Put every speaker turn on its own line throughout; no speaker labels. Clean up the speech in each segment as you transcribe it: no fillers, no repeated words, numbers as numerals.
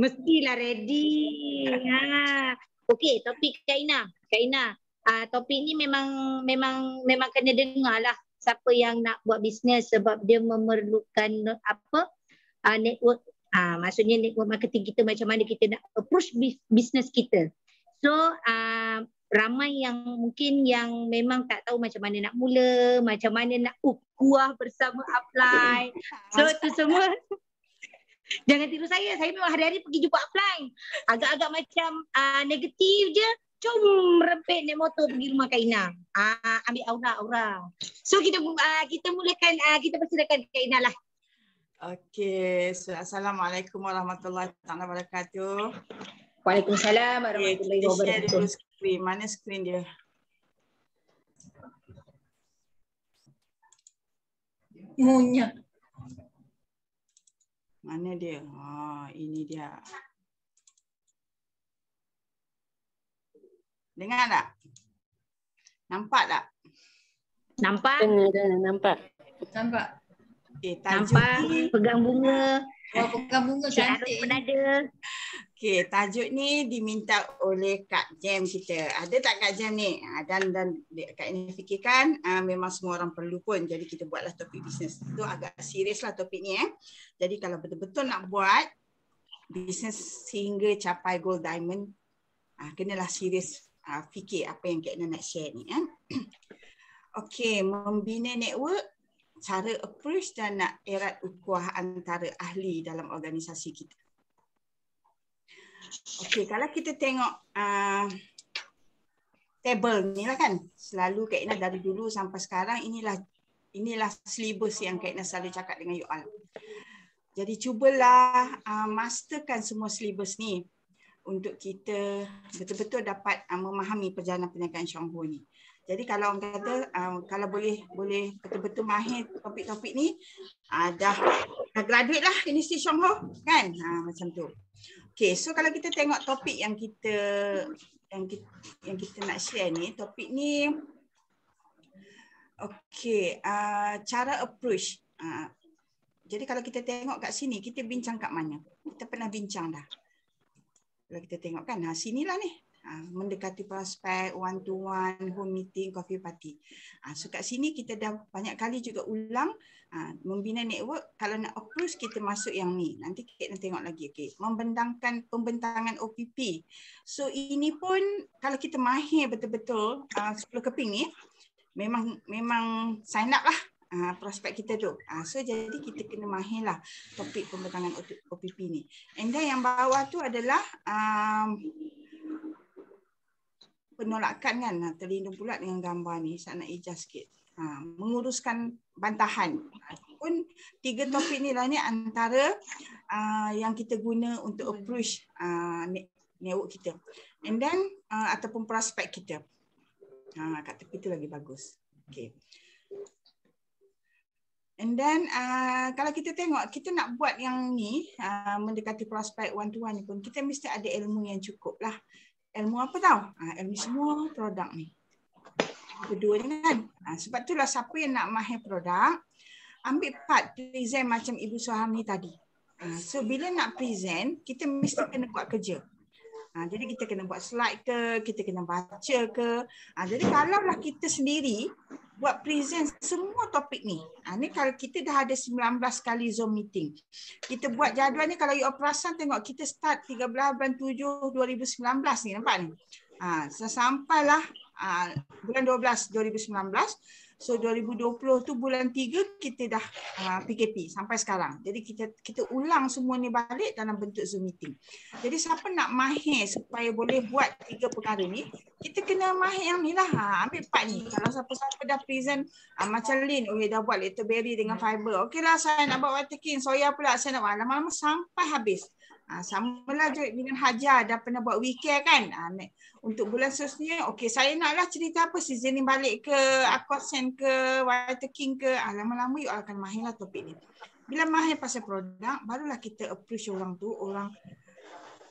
Mestilah ready. Okey, topik Kak Ina. Kak Ina, topik ni memang kena dengar lah siapa yang nak buat bisnes sebab dia memerlukan network. Maksudnya network marketing kita, macam mana kita nak approach bisnes kita. So ramai yang mungkin yang memang tak tahu macam mana nak mula, macam mana nak kuah bersama upline. So tu semua jangan tiru saya memang hari-hari pergi jumpa upline. Agak-agak macam negatif je, jom merempet naik motor pergi rumah Kak Ina. Ambil aura-aura. So kita mulakan, kita persilakan Kak Ina lah.
Okey, assalamualaikum warahmatullahi wabarakatuh.
Waalaikumsalam warahmatullahi wabarakatuh.
Share dulu skrin. Mana skrin dia?
Munya.
Mana dia? Ini dia. Dengar tak? Nampak tak?
Nampak?
Nampak.
Nampak. Okay,
nampak
ni,
pegang bunga.
Pegang bunga cantik.
Penada.
Okey, tajuk ni diminta oleh Kak Jam kita. Ada tak Kak Jam ni? Dan Kak ini fikirkan memang semua orang perlu pun. Jadi kita buatlah topik bisnes. Itu agak serius lah topik ni. Jadi kalau betul-betul nak buat bisnes sehingga capai gold diamond, kenalah serius fikir apa yang Kak Ina nak share ni. Okey, membina network, cara approach dan nak erat ukhuwah antara ahli dalam organisasi kita. Okey, kalau kita tengok table ni lah kan, selalu Kak Ina dari dulu sampai sekarang inilah syllabus yang Kak Ina selalu cakap dengan you all. Jadi cubalah masterkan semua syllabus ni untuk kita betul-betul dapat memahami perjalanan perniagaan Syongho ni. Jadi kalau orang kata kalau boleh betul-betul mahir topik-topik ni, dah graduate lah Universiti Syongho kan, macam tu. Okay, so kalau kita tengok topik yang kita nak share ni, topik ni okay, cara approach. Jadi kalau kita tengok kat sini, kita bincang kat mana? Kita pernah bincang dah. Kalau kita tengok kan, sinilah ni. Mendekati prospek, one to one, home meeting, coffee party. So kat sini kita dah banyak kali juga ulang membina network. Kalau nak approach kita masuk yang ni. Nanti kita nak tengok lagi. Okay. Pembentangan OPP. So ini pun kalau kita mahir betul-betul 10 keping ni, memang sign up lah prospek kita tu. So jadi kita kena mahir lah topik pembentangan OPP ni. And then yang bawah tu adalah penolakan kan, terlindung pula dengan gambar ni. Saya nak adjust sikit. Menguruskan bantahan. Pun 3 topik ni lah ni antara yang kita guna untuk approach network kita. And then ataupun prospek kita. Kat tepi tu lagi bagus. Okay. And then kalau kita tengok, kita nak buat yang ni, mendekati prospek one to one ni pun, kita mesti ada ilmu yang cukup lah. Ilmu apa tahu? Ilmu semua produk ni. Keduanya kan. Sebab itulah siapa yang nak mahir produk, ambil part present macam Ibu Suham ni tadi. So bila nak present, kita mesti kena buat kerja. Jadi kita kena buat slide ke, kita kena baca ke. Jadi kalaulah kita sendiri buat present semua topik ni. Ni kalau kita dah ada 19 kali Zoom meeting. Kita buat jadual ni, kalau you perasan tengok kita start 13 bulan 7 2019 ni, nampak ni. Sampailah bulan 12 2019. So 2020 tu bulan 3 kita dah PKP sampai sekarang. Jadi kita ulang semua ni balik dalam bentuk Zoom meeting. Jadi siapa nak mahir supaya boleh buat 3 perkara ni, kita kena mahir yang ni lah. Ambil part ni. Kalau siapa-siapa dah present macam Lin, dah buat letterberry dengan fiber. Okey lah, saya nak buat white king, soya pula saya nak buat. Lama-lama sampai habis. Sama lah dengan Hajar, dah pernah buat weekend kan. Untuk bulan seterusnya, okey saya naklah cerita apa, seasoning balik ke, aquasen ke, white king ke. Lama-lama you akan mahir lah topik ni. Bila mahir pasal produk, barulah kita approach orang tu. Orang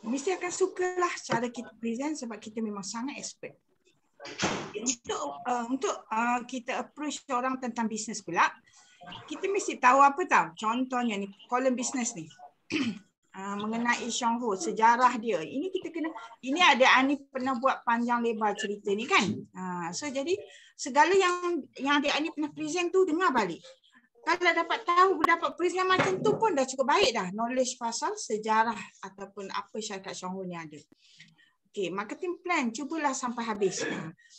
mesti akan sukalah cara kita present sebab kita memang sangat expert. Untuk kita approach orang tentang bisnes pula, kita mesti tahu apa tahu. Contohnya ni, column bisnes ni. mengenai Xionghu, sejarah dia. Ini kita kena, ini ada Ani pernah buat panjang lebar cerita ni kan. So jadi segala yang adik Ani pernah present tu dengar balik. Kalau dapat tahu, dapat present macam tu pun dah cukup baik dah. Knowledge pasal sejarah ataupun apa syarikat Xionghu ni ada. Okay, marketing plan cubalah sampai habis.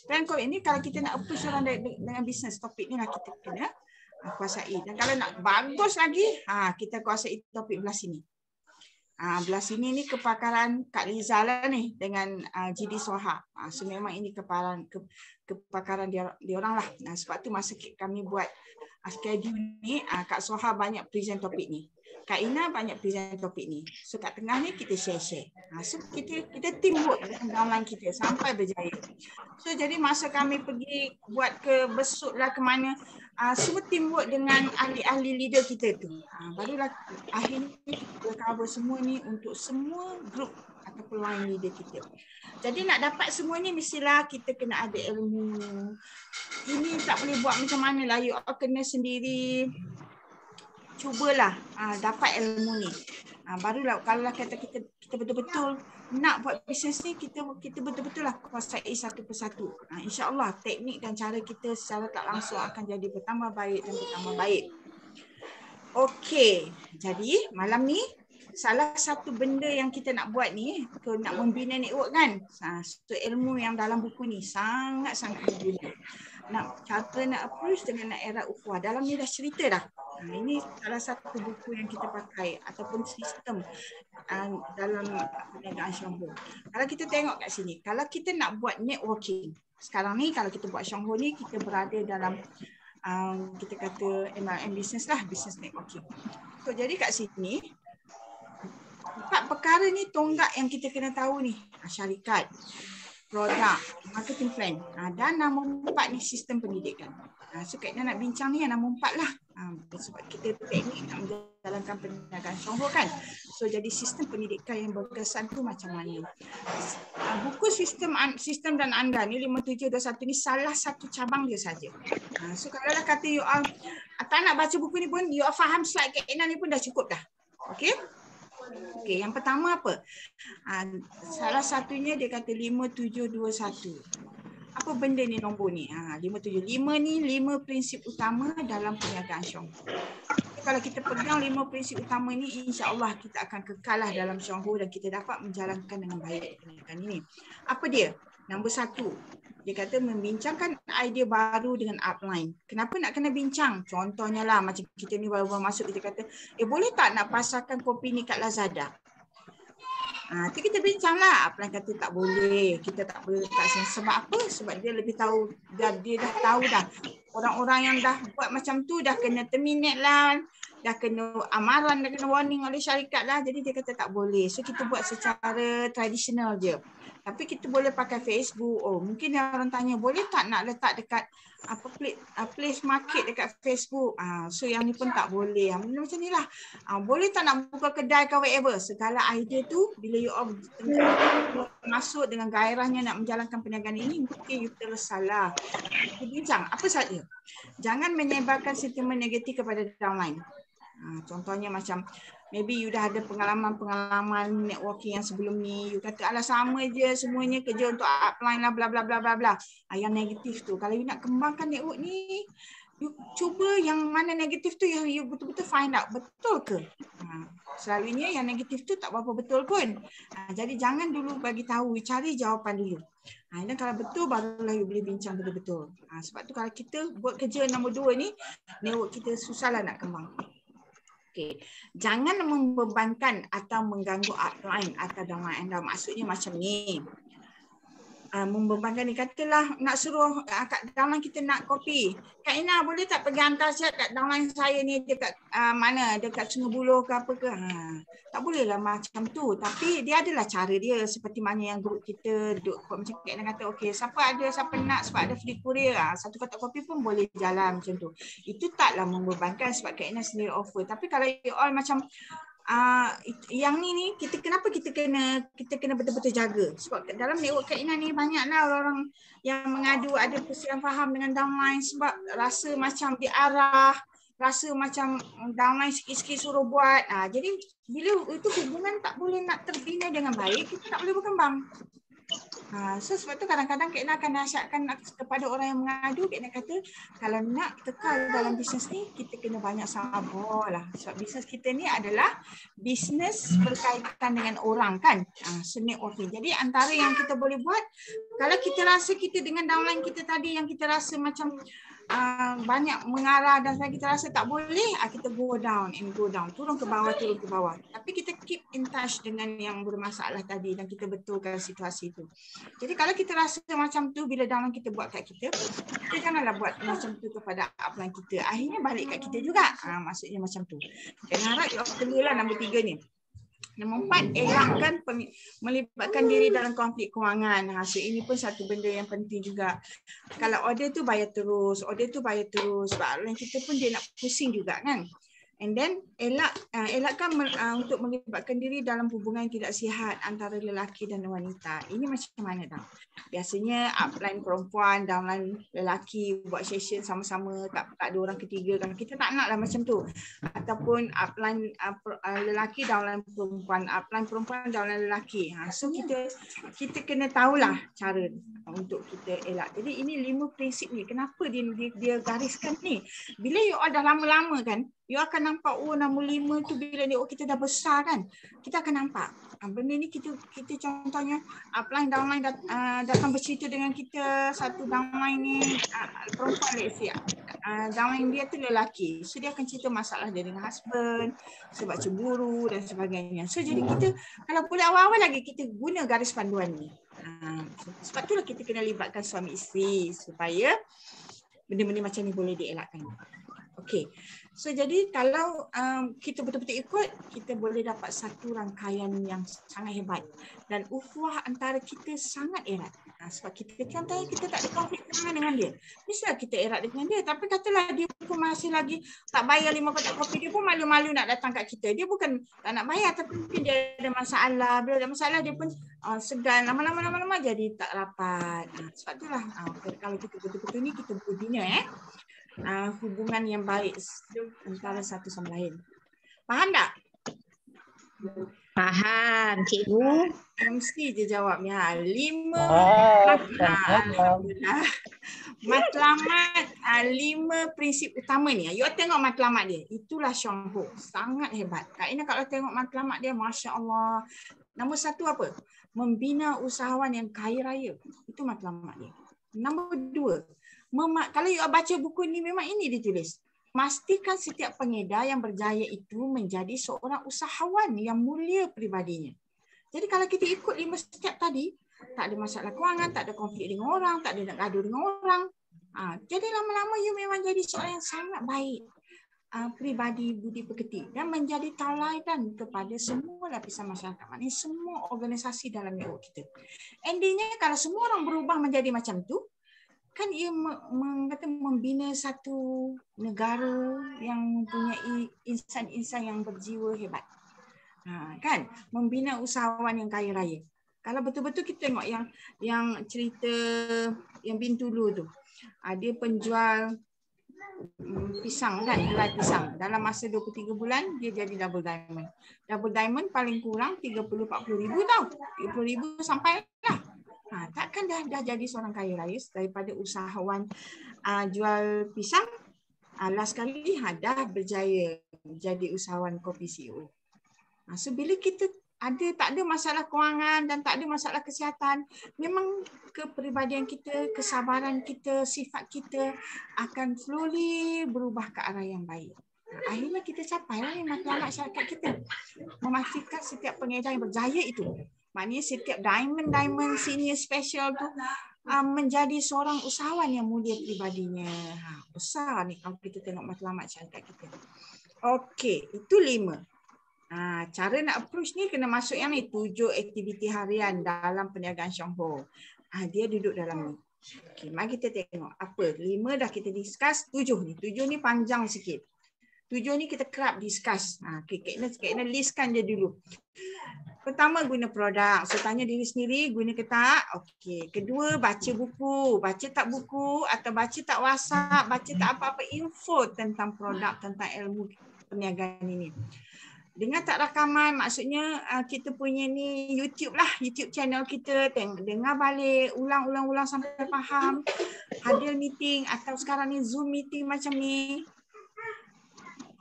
Plan kau ini kalau kita nak approach orang dengan business topik ni lah kita kena kuasai. Dan kalau nak bagus lagi, kita kuasai topik belah sini. Belah sini ni kepakaran Kak Liza lah ni dengan GD Soha. So memang ini kepakaran dia orang lah. Sebab tu masa kami buat schedule ni, Kak Soha banyak present topik ni. Kak Ina banyak present topik ni. So kat tengah ni kita share-share. So kita teamwork dengan downline kita sampai berjaya. So jadi masa kami pergi buat ke besuk lah ke mana, semua teamwork dengan ahli-ahli leader kita tu. Barulah akhirnya kita cover semua ni untuk semua group ataupun line leader kita. Jadi nak dapat semua ni mestilah kita kena ada ilmu. Ini tak boleh buat macam mana lah. You all kena sendiri. Cubalah dapat ilmu ni. Barulah kalau kata kita betul-betul nak buat bisnes ni, kita betul-betul lah kuasai satu persatu. InsyaAllah teknik dan cara kita secara tak langsung akan jadi bertambah baik dan bertambah baik. Okey, jadi malam ni salah satu benda yang kita nak buat ni, nak membina network kan. Satu ilmu yang dalam buku ni sangat-sangat berguna. Cara nak approach dengan nak era ukhuwah. Dalam ni dah cerita dah. Ini salah satu buku yang kita pakai ataupun sistem dalam perniagaan Xionghu. Kalau kita tengok kat sini, kalau kita nak buat networking, sekarang ni kalau kita buat Xionghu ni, kita berada dalam kita kata MLM business lah, business networking. So jadi kat sini, 4 perkara ni tonggak yang kita kena tahu ni. Syarikat, produk, marketing plan, dan nombor 4 ni sistem pendidikan. So Kak Ina nak bincang ni yang nombor 4 lah. Sebab kita teknik nak menjalankan perniagaan Xionghu kan. So jadi sistem pendidikan yang berkesan tu macam mana. Buku sistem dan anda ni 5721 ni salah satu cabang dia saja. So kalau lah kata you all tak nak baca buku ni pun, you all faham slide Kak Ina ni pun dah cukup dah. Okay. Okey, yang pertama apa? Salah satunya dia kata 5721. Apa benda ni nombor ni? 575 ni 5 prinsip utama dalam perniagaan Xionghu. Kalau kita pegang 5 prinsip utama ni, insya-Allah kita akan kekal lah dalam Xionghu dan kita dapat menjalankan dengan baik perniagaan ini. Apa dia? Nombor 1. Dia kata membincangkan idea baru dengan upline. Kenapa nak kena bincang? Contohnya lah macam kita ni baru masuk, kita kata, boleh tak nak pasarkan kopi ni kat Lazada? Itu kita bincang lah. Upline kata tak boleh. Kita tak boleh letak sini. Sebab apa? Sebab dia lebih tahu. Dia dah tahu dah. Orang-orang yang dah buat macam tu dah kena terminate lah. Dah kena amaran, dah kena warning oleh syarikat lah. Jadi dia kata tak boleh. So kita buat secara tradisional je. Tapi kita boleh pakai Facebook. Mungkin orang tanya, boleh tak nak letak dekat place market dekat Facebook? So yang ni pun tak boleh. Benda macam ni lah. Boleh tak nak buka kedai ke whatever? Segala idea tu, bila you all masuk dengan gairahnya nak menjalankan perniagaan ini, mungkin you tersalah. Kita bincang, apa saja. Jangan menyebarkan sentimen negatif kepada downline. Contohnya macam, maybe you dah ada pengalaman networking yang sebelum ni, you kata alah sama je semuanya kerja untuk upline lah bla bla bla bla bla. Yang negatif tu, kalau you nak kembangkan network ni, you cuba yang mana negatif tu yang you betul-betul find out betul ke. Selalunya yang negatif tu tak berapa betul pun. Jadi jangan dulu bagi tahu, you cari jawapan dulu. Dan kalau betul barulah you boleh bincang betul-betul. Sebab tu kalau kita buat kerja nombor 2 ni, network kita susahlah nak kembang. Okay. Jangan membebankan atau mengganggu upline atau downline anda. Maksudnya macam ni. Membebankan ni, katalah nak suruh kat downline kita nak kopi. Kak Ina boleh tak pergi hantar siap kat downline saya ni dekat mana? Dekat Sungai Buloh ke apa ke? Tak boleh lah macam tu. Tapi dia adalah cara dia. Seperti mana yang grup kita duduk. Macam Kak Ina kata, okay, siapa nak sebab ada free courier. Satu kotak kopi pun boleh jalan macam tu. Itu taklah membebankan sebab Kak Ina sendiri offer. Tapi kalau you all macam yang ni kenapa kita kena betul-betul jaga? Sebab dalam network Kak Ina ni banyaklah orang yang mengadu ada persiapan faham dengan downline sebab rasa macam diarah, rasa macam downline sikit-sikit suruh buat. Jadi bila itu hubungan tak boleh nak terbina dengan baik, kita tak boleh berkembang. So sebab tu kadang-kadang Kak Ina akan nasihatkan kepada orang yang mengadu, Kak Ina kata kalau nak kekal dalam bisnes ni, kita kena banyak sabar lah. Sebab bisnes kita ni adalah bisnes berkaitan dengan orang kan. So networking. Jadi antara yang kita boleh buat, kalau kita rasa kita dengan downline kita tadi yang kita rasa macam banyak mengarah dan kita rasa tak boleh, kita go down, turun ke bawah. Tapi kita keep in touch dengan yang bermasalah tadi dan kita betulkan situasi itu. Jadi kalau kita rasa macam tu bila downline kita buat kat kita janganlah buat macam tu kepada upline kita. Akhirnya balik kat kita juga. Maksudnya macam tu. Dan harap you clear lah nombor 3 ni. Nombor 4, elakkan melibatkan diri dalam konflik kewangan. So ini pun satu benda yang penting juga. Kalau order tu bayar terus. Sebab outline kita pun dia nak pusing juga kan. And then elakkan untuk melibatkan diri dalam hubungan yang tidak sihat antara lelaki dan wanita. Ini macam mana dah? Biasanya upline perempuan, downline lelaki buat session sama-sama, tak ada orang ketiga kan. Kita tak naklah macam tu. Ataupun upline lelaki, downline perempuan, upline perempuan, downline lelaki. So kita kena tahulah cara untuk kita elak. Jadi ini 5 prinsip ni. Kenapa dia gariskan ni? Bila you all dah lama-lama kan, you akan nampak nombor 5 tu bila kita dah besar kan. Kita akan nampak. Benda ni kita contohnya upline downline datang bercerita dengan kita, satu downline ni perempuan let's say. Downline dia tu lelaki. So dia akan cerita masalah dia dengan husband, sebab cemburu dan sebagainya. So jadi kita kalau boleh awal-awal lagi kita guna garis panduan ni. Sebab itulah kita kena libatkan suami isteri supaya benda-benda macam ni boleh dielakkan. Okey. So jadi kalau kita betul-betul ikut, kita boleh dapat satu rangkaian yang sangat hebat dan ukhuwah antara kita sangat erat. Sebab kita contohnya kita tak ada konflik dengan dia. Mestilah kita erat dengan dia, tapi katalah dia pun masih lagi tak bayar 5 kotak kopi, dia pun malu-malu nak datang kat kita. Dia bukan tak nak bayar tapi mungkin dia ada masalah. Bila ada masalah dia pun segan, lama-lama jadi tak rapat. Sebab itulah kalau kita betul-betul ni kita berbina hubungan yang baik antara satu sama lain. Faham tak?
Faham, cikgu.
Mesti je jawabnya. 5 matlamat, 5 prinsip utama ni. You tengok matlamat dia. Itulah Chuang Ho. Sangat hebat. Kak Ina kalau tengok matlamat dia, Masya Allah. Nombor 1 apa? Membina usahawan yang kaya raya. Itu matlamat dia. Nombor 2. Kalau you baca buku ni memang ini ditulis. Pastikan setiap pengedar yang berjaya itu menjadi seorang usahawan yang mulia pribadinya. Jadi kalau kita ikut 5 step tadi, tak ada masalah kewangan, tak ada konflik dengan orang, tak ada nak gaduh dengan orang. Jadi lama-lama you memang jadi seorang yang sangat baik. Pribadi budi pekerti dan menjadi tauladan kepada semua lapisan masyarakat, maknanya semua organisasi dalam network kita. Endingnya kalau semua orang berubah menjadi macam tu, kan ia membina satu negara yang mempunyai insan-insan yang berjiwa hebat. Kan? Membina usahawan yang kaya raya. Kalau betul-betul kita tengok yang cerita yang Bintulu tu. Dia penjual pisang kan, helai pisang. Dalam masa 23 bulan dia jadi double diamond. Double diamond paling kurang 30-40 ribu tau. 30 ribu sampai lah. Takkan dah jadi seorang kaya raya daripada usahawan jual pisang. Last kali dah berjaya jadi usahawan kopi CEO. So bila kita tak ada masalah kewangan dan tak ada masalah kesihatan, memang kepribadian kita, kesabaran kita, sifat kita akan slowly berubah ke arah yang baik. Akhirnya kita capailah matlamat syarikat kita. Memastikan setiap pengedar yang berjaya itu, maknanya setiap diamond senior special tu menjadi seorang usahawan yang mulia pribadinya. Besar ni kalau kita tengok matlamat syarikat kita. Okey, itu 5. Cara nak approach ni kena masuk yang ni, 7 aktiviti harian dalam perniagaan Chuang Ho. Dia duduk dalam ni. Okey, mari kita tengok apa. 5 dah kita discuss, 7 ni. 7 ni panjang sikit. 7 ni kita kerap discuss. Kena listkan je dulu. Pertama, guna produk. So, tanya diri sendiri, guna ke tak? Okey. Kedua, baca buku. Baca tak buku atau baca tak WhatsApp, baca tak apa-apa info tentang produk, tentang ilmu perniagaan ini. Dengar tak rakaman, maksudnya kita punya ni YouTube lah, YouTube channel kita, dengar balik, ulang sampai faham. Hadir meeting atau sekarang ni Zoom meeting macam ni.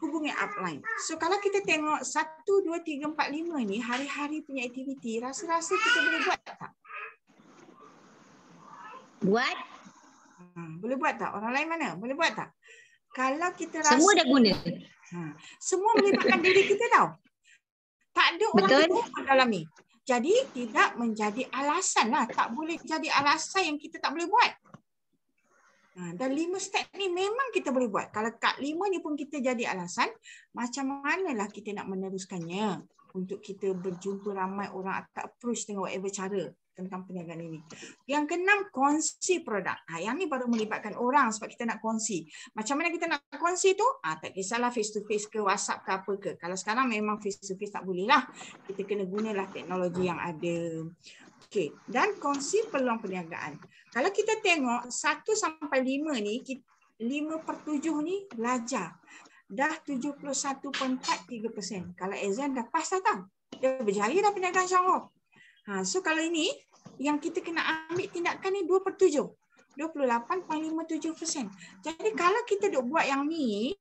Hubungi upline. So kalau kita tengok 1, 2, 3, 4, 5 ni hari-hari punya aktiviti, rasa-rasa kita boleh buat tak?
Buat.
Boleh buat tak? Orang lain mana? Boleh buat tak? Kalau kita rasa
Semua dah guna.
Semua melibatkan diri kita tau. Tak ada orang kedua dalam ni. Jadi tidak menjadi alasan lah. Tak boleh jadi alasan yang kita tak boleh buat. Dan 5 step ni memang kita boleh buat. Kalau kat 5 ni pun kita jadi alasan, macam manalah kita nak meneruskannya untuk kita berjumpa ramai orang atau approach dengan whatever cara tentang perniagaan ini. Yang keenam, kongsi produk. Yang ni baru melibatkan orang sebab kita nak kongsi. Macam mana kita nak kongsi tu? Tak kisahlah face to face ke WhatsApp ke apa ke. Kalau sekarang memang face to face tak boleh lah. Kita kena gunalah teknologi yang ada. Okey, dan kongsi peluang perniagaan. Kalau kita tengok 1 sampai 5 ni, 5/7 ni belajar. Dah 71.43%. Kalau exam dah pas dah tau. Dia berjaya dah perniagaan Syarul. So kalau ini, yang kita kena ambil tindakan ni 2/7. 28.57%. Jadi kalau kita duk buat yang ni,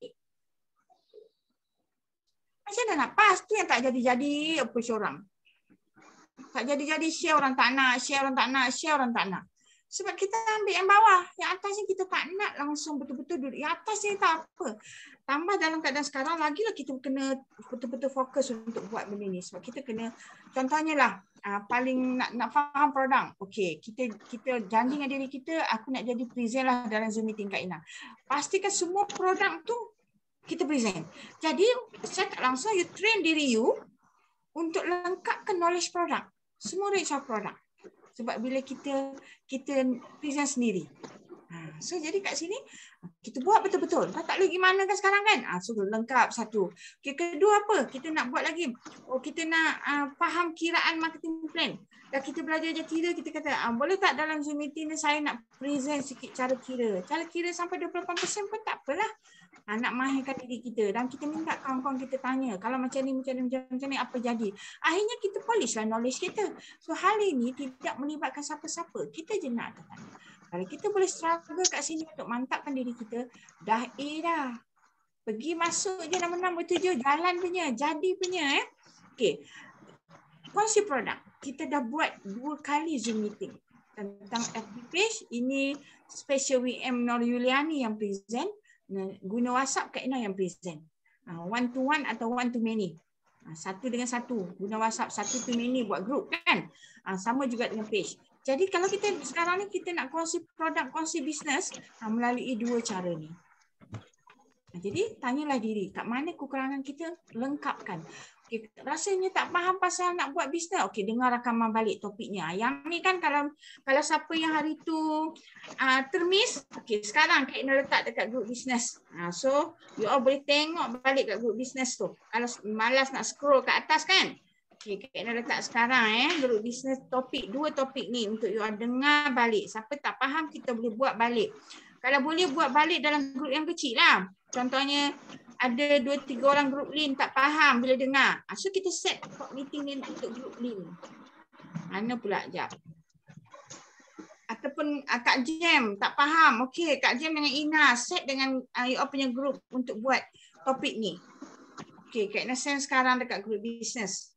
macam mana nak pas? Tu yang tak jadi-jadi apa orang. Tak jadi-jadi share orang tak nak, share orang tak nak, share orang tak nak. Sebab kita ambil yang bawah, yang atas ni kita tak nak langsung betul-betul duduk. Yang atas ni tak apa. Tambah dalam keadaan sekarang, lagilah kita kena betul-betul fokus untuk buat benda ni. Sebab kita kena, contohnya lah, paling nak faham produk. Okey, kita janji dengan diri kita, aku nak jadi present lah dalam Zoom meeting Kak Ina. Pastikan semua produk tu kita present. Jadi, saya tak langsung, you train diri you untuk lengkapkan knowledge produk. Semua range of produk. Sebab bila kita present sendiri. So jadi kat sini kita buat betul-betul. Tak boleh gimana kan sekarang kan? So lengkap satu. Okay, kedua apa? Kita nak buat lagi. Kita nak faham kiraan marketing plan. Dah kita belajar je kira, kita kata boleh tak dalam Zoom meeting ni saya nak present sikit cara kira. Cara kira sampai 28% pun tak apalah. Nak mahirkan diri kita dan kita minta kawan-kawan kita tanya kalau macam ni apa jadi. Akhirnya kita polish lah knowledge kita. So hal ini tidak melibatkan siapa-siapa. Kita je nak tanya. Kalau kita boleh struggle kat sini untuk mantapkan diri kita, dah A dah. Pergi masuk je nama 6, 7, jalan punya, jadi punya. Okey. Kongsi produk. Kita dah buat 2 kali Zoom meeting tentang FB page. Ini special WM Nur Yuliani yang present. Guna WhatsApp Kak Ina yang present. One to one atau one to many. Satu dengan satu. Guna WhatsApp satu to many buat group kan. Sama juga dengan page. Jadi kalau kita sekarang ni kita nak kongsi produk, kongsi bisnes melalui 2 cara ni. Jadi tanyalah diri, kat mana kekurangan kita, lengkapkan. Okay, rasanya tak faham pasal nak buat bisnes. Okey, dengar rakaman balik topiknya. Yang ni kan kalau siapa yang hari tu termiss, okey sekarang Kak Ina letak dekat group bisnes. So you all boleh tengok balik kat group bisnes tu. Kalau malas nak scroll kat atas kan. Okey, Kak Ina letak sekarang group bisnes topik, 2 topik ni untuk you all dengar balik. Siapa tak faham kita boleh buat balik. Kalau boleh buat balik dalam grup yang kecil lah. Contohnya ada 2-3 orang grup link tak faham bila dengar. So kita set meeting ni untuk grup link. Mana pula jap. Ataupun Kak Jem tak faham. Okey, Kak Jem dengan Ina set dengan you all punya grup untuk buat topik ni. Okey, Kak Ina send sekarang dekat grup bisnes.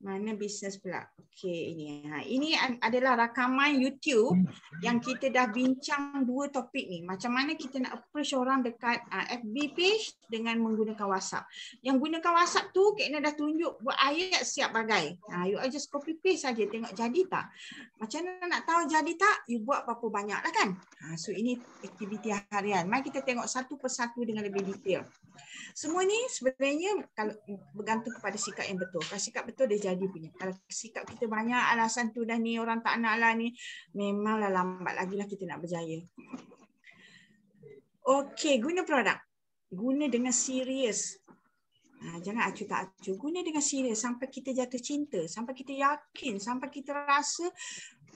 Mana bisnes pula? Okey, ini. Ini adalah rakaman YouTube yang kita dah bincang 2 topik ni. Macam mana kita nak approach orang dekat FB page dengan menggunakan WhatsApp. Yang gunakan WhatsApp tu, Kak Ina dah tunjuk buat ayat siap bagai. You all just copy paste saja, tengok jadi tak. Macam mana nak tahu jadi tak? You buat berapa banyak lah kan? So ini aktiviti harian. Mari kita tengok satu persatu dengan lebih detail. Semua ni sebenarnya kalau bergantung kepada sikap yang betul. Kalau sikap betul dia jadi punya. Kalau sikap kita banyak alasan tu dah ni orang tak nak lah ni, memanglah lambat lagi lah kita nak berjaya. Okey, guna produk. Guna dengan serius. Jangan acuh tak acuh. Guna dengan serius sampai kita jatuh cinta, sampai kita yakin, sampai kita rasa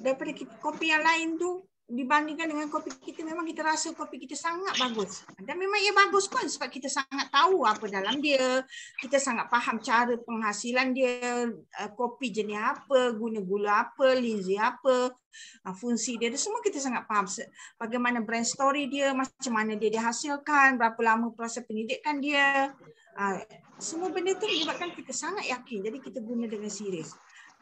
daripada kopi yang lain tu dibandingkan dengan kopi kita, memang kita rasa kopi kita sangat bagus. Dan memang ia bagus pun sebab kita sangat tahu apa dalam dia, kita sangat faham cara penghasilan dia, kopi jenis apa, guna gula apa, linzi apa, fungsi dia, semua kita sangat faham. Bagaimana brand story dia, macam mana dia dihasilkan, berapa lama proses pendidikan dia. Semua benda tu menyebabkan kita sangat yakin. Jadi kita guna dengan serius.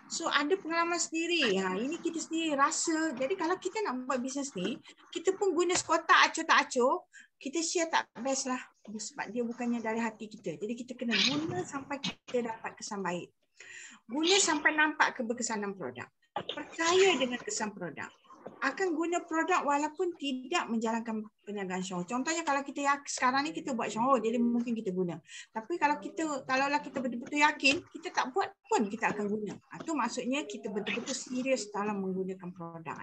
So ada pengalaman sendiri. Ini kita sendiri rasa. Jadi kalau kita nak buat bisnes ni, kita pun guna sekotak acuh tak acuh, kita share tak best lah. Sebab dia bukannya dari hati kita. Jadi kita kena guna sampai kita dapat kesan baik. Guna sampai nampak keberkesanan produk. Percaya dengan kesan produk. Akan guna produk walaupun tidak menjalankan perniagaan Shopee. Contohnya kalau kita sekarang ni kita buat Shopee, jadi mungkin kita guna. Tapi kalaulah kita betul-betul yakin, kita tak buat pun kita akan guna. Itu maksudnya kita betul-betul serius dalam menggunakan produk.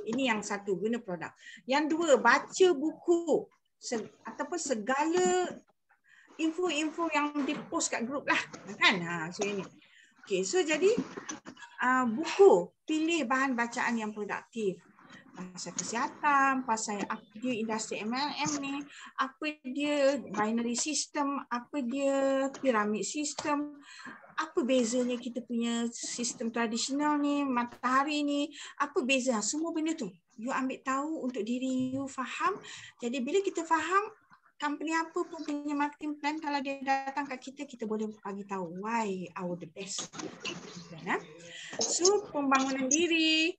Ini yang satu, guna produk. Yang dua, baca buku ataupun segala info-info yang dipost kat grup lah. Kan? So ini. Okay, so jadi buku, pilih bahan bacaan yang produktif. Pasal kesihatan, pasal apa dia industri MLM ni, apa dia binary system, apa dia pyramid system, apa bezanya kita punya sistem tradisional ni, matahari ni, apa beza, semua benda tu. You ambil tahu untuk diri you faham. Jadi bila kita faham, company apa pun punya marketing plan, kalau dia datang kat kita, kita boleh bagi tahu why our the best. So pembangunan diri,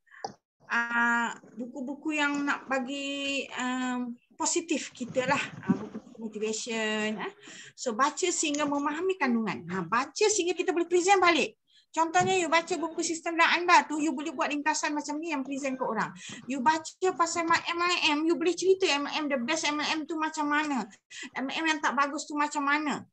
buku-buku yang nak bagi positif kita lah, buku motivation. So baca sehingga memahami kandungan. Baca sehingga kita boleh present balik. Contohnya you baca buku sistem dan anda tu, you boleh buat ringkasan macam ni yang present ke orang. You baca pasal MLM, you boleh cerita MLM, the best MLM tu macam mana. MLM yang tak bagus tu macam mana.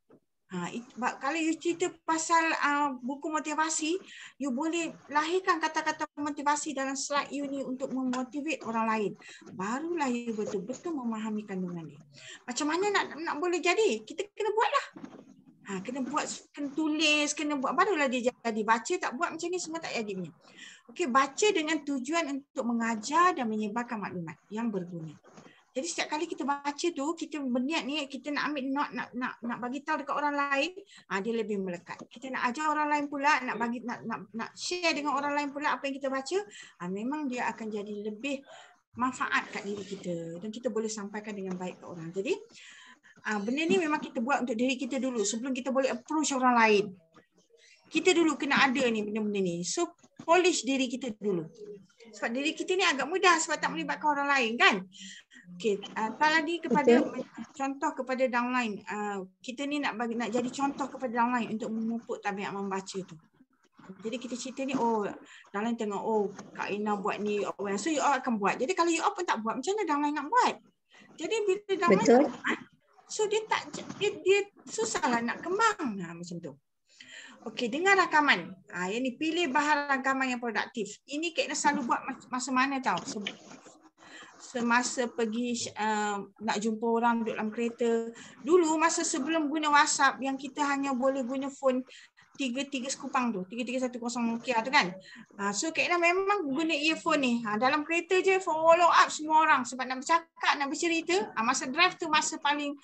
Kalau you cerita pasal buku motivasi, you boleh lahirkan kata-kata motivasi dalam slide you ni untuk memotivate orang lain. Barulah you betul-betul memahami kandungan dia. Macam mana nak boleh jadi? Kita kena buatlah. Kena buat, kena tulis, kena buat, barulah dia jadi. Baca tak buat macam ni semua tak jadi punya. Okey, baca dengan tujuan untuk mengajar dan menyebarkan maklumat yang berguna. Jadi setiap kali kita baca tu, kita berniat ni, kita nak ambil note, nak bagi tahu dekat orang lain, dia lebih melekat. Kita nak ajar orang lain pula, nak share dengan orang lain pula apa yang kita baca, memang dia akan jadi lebih manfaat kat diri kita dan kita boleh sampaikan dengan baik ke orang. Jadi benda ni memang kita buat untuk diri kita dulu sebelum kita boleh approach orang lain. Kita dulu kena ada ni benda-benda ni. So polish diri kita dulu. Sebab diri kita ni agak mudah sebab tak melibatkan orang lain kan. Okey, tadi kepada contoh kepada downline. Kita ni nak jadi contoh kepada downline untuk memupuk tabiat membaca tu. Jadi kita cerita ni, downline tengok, Kak Ina buat ni, so you all akan buat. Jadi kalau you all pun tak buat, macam mana downline nak buat? Jadi bila downline tak buat, so dia susahlah nak kembang macam tu. Okey, dengan rakaman. Yang ni pilih bahan rakaman yang produktif. Ini Kak Ina selalu buat masa mana tahu? Semasa pergi nak jumpa orang duduk dalam kereta. Dulu masa sebelum guna WhatsApp yang kita hanya boleh guna phone 33 sekupang tu, 3310 Nokia tu kan. So Kak Ina memang guna earphone ni. Dalam kereta je follow up semua orang sebab nak bercakap, nak bercerita. Masa drive tu masa paling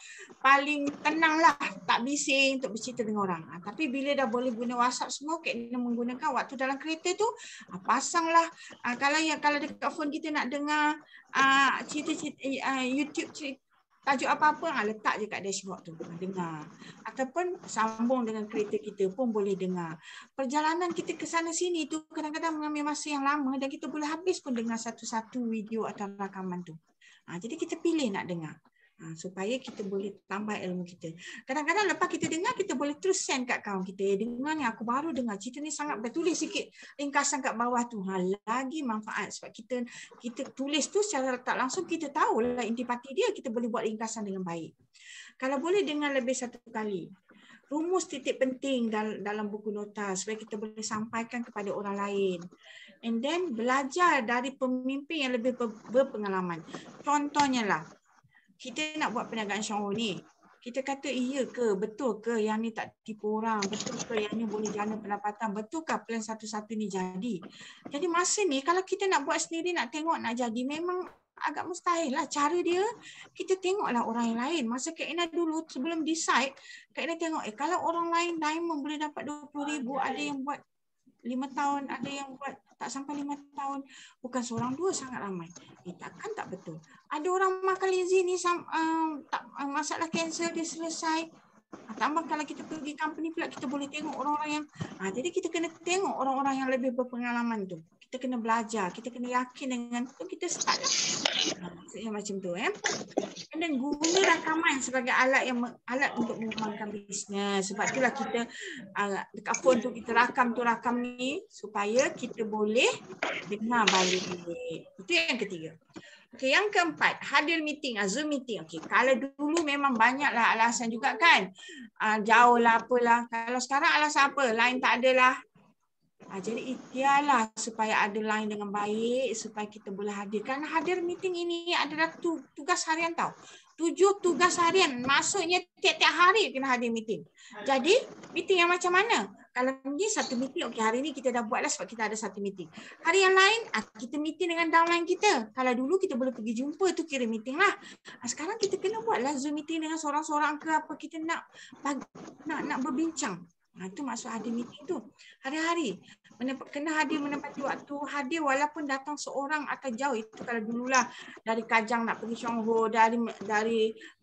tenang lah, tak bising untuk bercerita dengan orang. Tapi bila dah boleh guna WhatsApp semua, Kak Ina menggunakan waktu dalam kereta tu, pasanglah. Kalau dekat phone kita nak dengar cerita-cerita YouTube cerita, tajuk apa-apa, letak je kat dashboard tu, dengar. Ataupun sambung dengan kereta kita pun boleh dengar. Perjalanan kita ke sana sini tu kadang-kadang mengambil masa yang lama dan kita boleh habis pun dengar satu-satu video atau rakaman tu. Jadi kita pilih nak dengar. Supaya kita boleh tambah ilmu kita. Kadang-kadang lepas kita dengar, kita boleh terus send kat kawan kita. Dengar ni, aku baru dengar. Cerita ni sangat baik. Tulis sikit ringkasan kat bawah tu. Lagi manfaat. Sebab kita tulis tu secara tak langsung, kita tahulah intipati dia. Kita boleh buat ringkasan dengan baik. Kalau boleh dengar lebih satu kali. Rumus titik penting dalam buku nota supaya kita boleh sampaikan kepada orang lain. And then belajar dari pemimpin yang lebih berpengalaman. Contohnya lah, kita nak buat perniagaan Shopee ni. Kita kata iya ke, betul ke yang ni tak tipu orang, betul ke yang ni boleh jana pendapatan, betul ke plan satu-satu ni jadi. Jadi masa ni kalau kita nak buat sendiri, nak tengok nak jadi, memang agak mustahil lah. Cara dia, kita tengoklah orang yang lain. Masa Kak Ina dulu sebelum decide, Kak Ina tengok kalau orang lain diamond boleh dapat 20,000, ada yang buat 5 tahun, ada yang buat tak sampai 5 tahun. Bukan seorang dua, sangat ramai. Takkan tak betul. Ada orang makan lazy ni masalah kanser dia selesai. Tambah kalau kita pergi company pula, kita boleh tengok orang-orang yang jadi kita kena tengok orang-orang yang lebih berpengalaman tu. Kita kena belajar, kita kena yakin dengan tu, kita start. Maksudnya macam tu. Dan guna rakaman sebagai alat untuk mengembangkan bisnes. Sebab itulah kita dekat phone tu kita rakam ni supaya kita boleh dengar balik. Itu yang ketiga. Okey, yang keempat, hadir meeting, Zoom meeting. Okey, kalau dulu memang banyaklah alasan juga kan. Jauh lah apalah. Kalau sekarang alasan apa? Line tak ada lah. Jadi ikhtiarlah supaya ada line dengan baik supaya kita boleh hadir. Kerana hadir meeting ini adalah tugas harian tau. 7 tugas harian. Maksudnya tiap-tiap hari kena hadir meeting. Jadi meeting yang macam mana? Kalau ni satu meeting, okey hari ni kita dah buat lah sebab kita ada satu meeting. Hari yang lain kita meeting dengan downline kita. Kalau dulu kita boleh pergi jumpa tu kira meeting lah. Sekarang kita kena buat lah Zoom meeting dengan seorang-seorang ke apa kita nak berbincang. Itu maksud hadir meeting tu. Hari-hari. Kena hadir menepati waktu. Hadir walaupun datang seorang atau jauh. Itu kalau dululah dari Kajang nak pergi Chongho, dari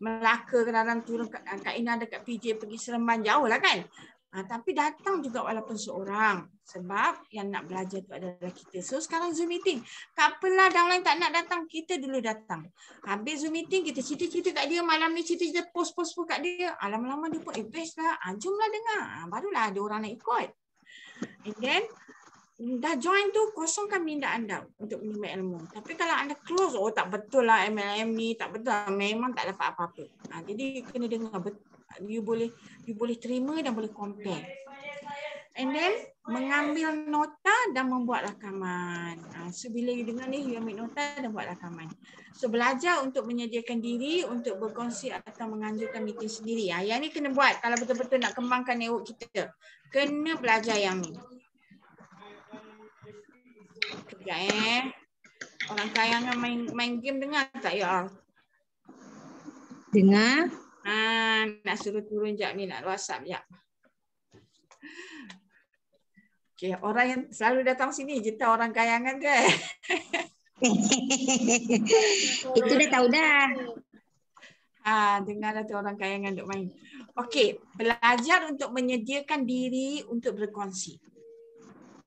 Melaka kadang-kadang turun Kak Ina dekat PJ pergi Seremban, jauh lah kan. Tapi datang juga walaupun seorang. Sebab yang nak belajar tu adalah kita. So sekarang Zoom meeting. Tak apalah downline tak nak datang. Kita dulu datang. Habis Zoom meeting kita cerita-cerita kat dia. Malam ni cerita-cerita post-post kat dia. Lama-lama dia pun best lah. Jomlah dengar. Barulah ada orang nak ikut. And then dah join tu kosongkan minda anda untuk menimba ilmu. Tapi kalau anda close, tak betul lah MLM ni. Tak betul lah. Memang tak dapat apa-apa. Jadi kena dengar betul. You boleh terima dan boleh compare. And then mengambil nota dan membuat rakaman. So bila you dengar ni, you ambil nota dan buat rakaman. So belajar untuk menyediakan diri untuk berkongsi atau menganjurkan meeting sendiri. Yang ni kena buat kalau betul-betul nak kembangkan network kita. Kena belajar yang ni. Kejap Orang kayangan main game dengar tak ya?
Dengar.
Nak suruh turun jap ni, nak WhatsApp jap. Okey, orang yang selalu datang sini je tahu orang kayangan tu.
Itu dah tahu dah.
Dengar dah tu orang kayangan duk main. Okey, belajar untuk menyediakan diri untuk berkongsi.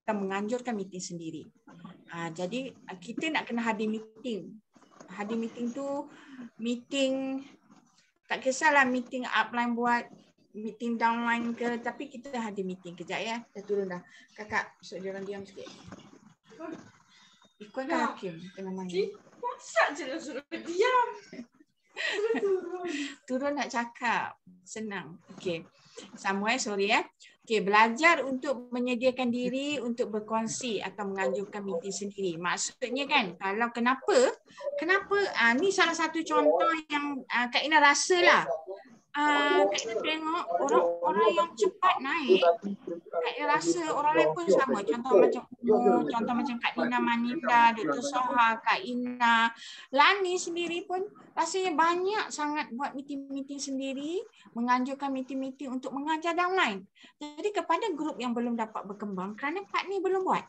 Kita menganjurkan meeting sendiri. Jadi kita nak kena hadir meeting. Hadir meeting tu meeting tak kisahlah meeting upline buat, meeting downline ke, tapi kita hadir meeting. Kejap ya, dah turun dah. Kakak, so jangan diam sikit. Ikut Hakim tengah main.
Masak je lah suruh diam.
Turun nak cakap. Senang. Okey. Sama sorry Okey, belajar untuk menyediakan diri untuk berkongsi atau menganjurkan meeting sendiri. Maksudnya kan, kalau kenapa ni salah satu contoh yang Kak Ina rasalah. Kak Ina tengok orang yang cepat naik, Kak Ina rasa orang lain pun sama. Contoh macam Kak Nina Manita, Dr. Soha, Kak Ina, Lani sendiri pun rasanya banyak sangat buat meeting-meeting sendiri, menganjurkan meeting-meeting untuk mengajar downline. Jadi kepada grup yang belum dapat berkembang kerana part ni belum buat.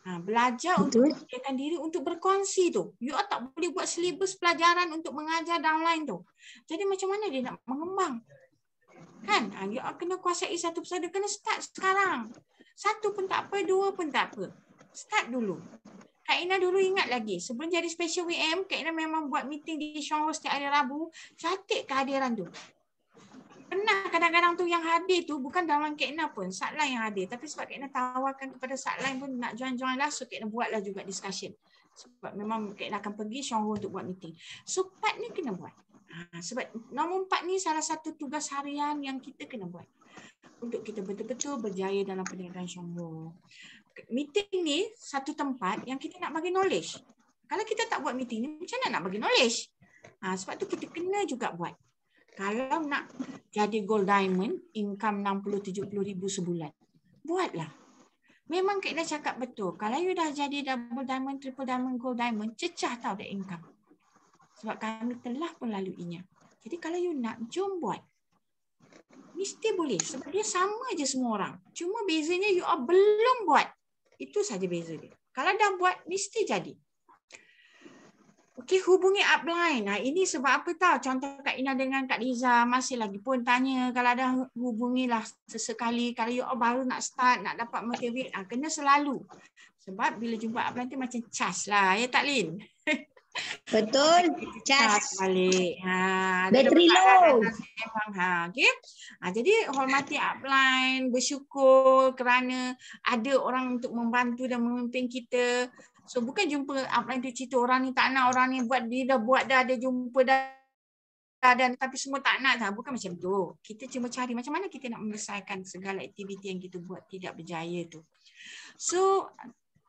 Belajar untuk menyediakan diri untuk berkongsi tu. You tak boleh buat silibus pelajaran untuk mengajar downline tu. Jadi macam mana dia nak mengembang? Kan? You kena kuasai satu persatu. Kena start sekarang. Satu pun tak apa, dua pun tak apa. Start dulu. Kak Ina dulu ingat lagi. Sebelum jadi special WM, Kak Ina memang buat meeting di Chongho setiap hari Rabu. Catat kehadiran tu. Pernah kadang-kadang tu yang hadir tu bukan dalam Kak Ina pun, Satline yang hadir. Tapi sebab Kak Ina tawarkan kepada Satline pun nak join-join lah, so Kak Ina buatlah juga discussion. Sebab memang Kak Ina akan pergi Chongho untuk buat meeting. So part ni kena buat. Sebab nombor 4 ni salah satu tugas harian yang kita kena buat. Untuk kita betul-betul berjaya dalam perniagaan Chongho. Meeting ni satu tempat yang kita nak bagi knowledge. Kalau kita tak buat meeting ni, macam mana nak bagi knowledge? Sebab tu kita kena juga buat. Kalau nak jadi gold diamond, income 60-70 ribu sebulan. Buatlah. Memang Kak Ina cakap betul. Kalau you dah jadi double diamond, triple diamond, gold diamond, cecah tau dah income. Sebab kami telah pun laluinya. Jadi kalau you nak, jom buat. Mesti boleh. Sebab dia sama je semua orang. Cuma bezanya you belum buat. Itu saja beza dia. Kalau dah buat, mesti jadi. Okey, hubungi upline. Nah, ini sebab apa tahu? Contoh Kak Ina dengan Kak Liza masih lagi pun tanya, kalau dah hubungilah sesekali. Kalau you baru nak start, nak dapat motivate, kena selalu. Sebab bila jumpa upline tu macam cas lah. Ya tak, Lin?
Betul.
Cas balik.
Battery low.
Okay. Jadi hormati upline, bersyukur kerana ada orang untuk membantu dan memimpin kita. So bukan jumpa upline tu cerita orang ni tak nak, orang ni buat, dia dah buat dah, dia jumpa dah dan tapi semua tak nak dah. Bukan macam tu. Kita cuma cari macam mana kita nak menyelesaikan segala aktiviti yang kita buat tidak berjaya tu. So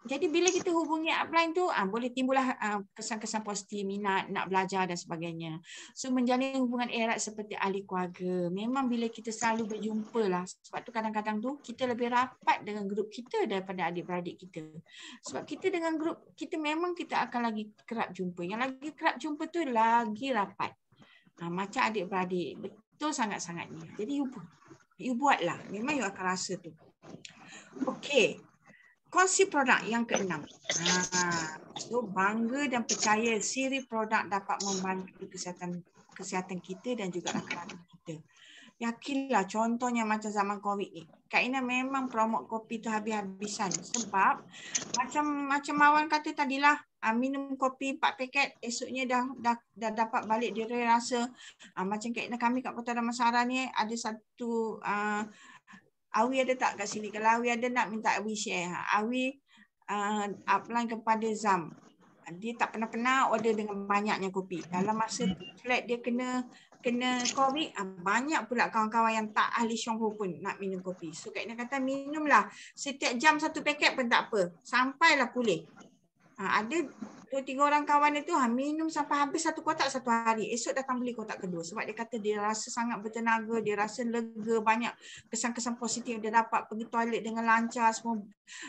jadi bila kita hubungi upline tu, boleh timbullah kesan-kesan positif, minat, nak belajar dan sebagainya. So menjalin hubungan erat seperti ahli keluarga. Memang bila kita selalu berjumpa lah. Sebab tu kadang-kadang tu kita lebih rapat dengan grup kita daripada adik-beradik kita. Sebab kita dengan grup kita memang kita akan lagi kerap jumpa. Yang lagi kerap jumpa tu lagi rapat. Macam adik-beradik. Betul sangat-sangatnya. Jadi you buatlah. Memang you akan rasa tu. Okey. Kongsi produk yang ke-6. So bangga dan percaya siri produk dapat membantu kesihatan kita dan juga rakan-rakan kita. Yakinlah contohnya macam zaman COVID ni. Kak Ina memang promote kopi tu habis-habisan. Sebab macam Mawan kata tadilah, minum kopi 4 paket, esoknya dah dapat balik dia rasa. Macam Kak Ina kami kat Kota Damansara ni ada satu Awi ada tak kat sini? Kalau Awi ada nak minta Awi share. Awi upline kepada Zam. Dia tak pernah order dengan banyaknya kopi. Dalam masa flat dia kena COVID, banyak pula kawan-kawan yang tak ahli Shonghu pun nak minum kopi. So Kak Ina kata minumlah. Setiap jam 1 paket pun tak apa. Sampailah pulih. Ada 2-3 orang kawan dia tu minum sampai habis 1 kotak satu hari. Esok datang beli kotak kedua. Sebab dia kata dia rasa sangat bertenaga, dia rasa lega, banyak kesan-kesan positif dia dapat, pergi toilet dengan lancar, semua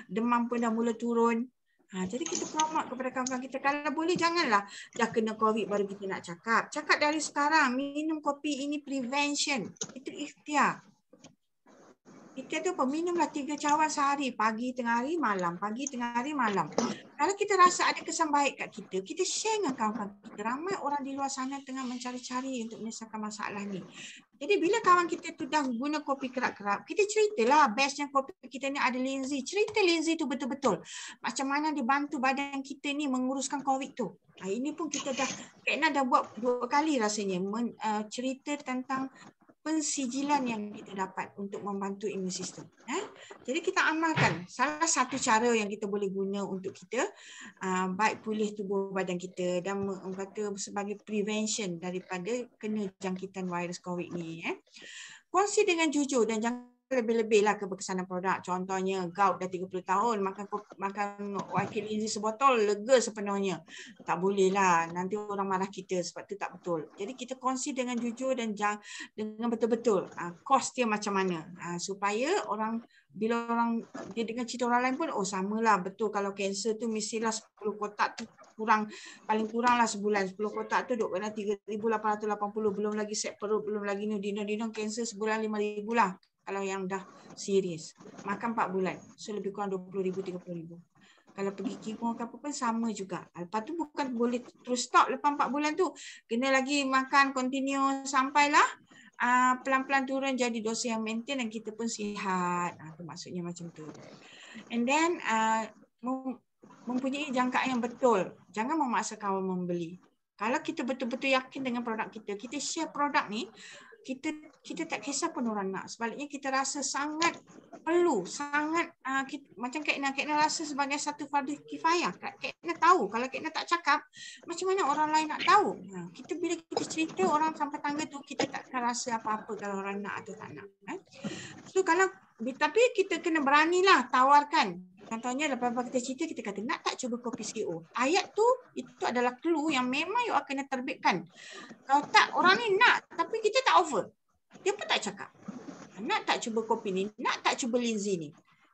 demam pun dah mula turun. Jadi kita promote kepada kawan-kawan kita, kalau boleh janganlah dah kena COVID baru kita nak cakap. Cakap dari sekarang, minum kopi ini prevention. Itu ikhtiar. Kita tu minumlah 3 cawan sehari, pagi, tengah hari, malam. Pagi, tengah hari, malam. Kalau kita rasa ada kesan baik kat kita share dengan kawan-kawan kita. Ramai orang di luar sana tengah mencari-cari untuk menyelesaikan masalah ni. Jadi bila kawan kita tu dah guna kopi kerap-kerap, kita ceritalah bestnya kopi kita ni ada Lindsay. Cerita Lindsay tu betul-betul. Macam mana dia bantu badan kita ni menguruskan COVID tu. Ini pun kita dah, Kak Ina dah buat 2 kali rasanya, cerita tentang pensijilan yang kita dapat untuk membantu imun sistem. Jadi kita amalkan. Salah satu cara yang kita boleh guna untuk kita baik pulih tubuh badan kita dan kata sebagai prevention daripada kena jangkitan virus COVID ni. Kongsi dengan jujur dan jangan lebih-lebihlah keberkesanan produk. Contohnya gout dah 30 tahun makan wakil Lindsay sebotol lega sepenuhnya. Tak bolehlah, nanti orang marah kita sebab tu tak betul. Jadi kita kongsi dengan jujur dan dengan betul-betul kos dia macam mana, supaya bila orang dia dengar cerita orang lain pun samalah betul. Kalau kanser tu mestilah 10 kotak tu paling kurang lah sebulan. 10 kotak tu duk kena 3,880, belum lagi set perut, belum lagi dino kanser sebulan 5,000 lah. Kalau yang dah serius, makan 4 bulan. So lebih kurang 20,000, 30,000. Kalau pergi kemo ke apa pun sama juga. Lepas tu bukan boleh terus stop lepas 4 bulan tu. Kena lagi makan continue sampailah pelan-pelan turun jadi dosis yang maintain dan kita pun sihat. Tu maksudnya macam tu. And then mempunyai jangkaan yang betul. Jangan memaksa kawan membeli. Kalau kita betul-betul yakin dengan produk kita, kita share produk ni, kita tak kisah pun orang nak. Sebaliknya kita rasa sangat perlu, sangat macam Kak Ina rasa sebagai satu fardu kifayah. Kak Ina tahu, kalau Kak Ina tak cakap, macam mana orang lain nak tahu? Bila kita cerita orang sampai tangga tu, kita tak akan rasa apa-apa kalau orang nak atau tak nak. So tapi kita kena beranilah tawarkan. Contohnya lepas kita cerita, kita kata nak tak cuba kopi CEO. Ayat tu itu adalah clue yang memang you kena terbitkan. Kalau tak, orang ni nak tapi kita tak offer. Dia pun tak cakap. Nak tak cuba kopi ni, nak tak cuba Lindsay ni.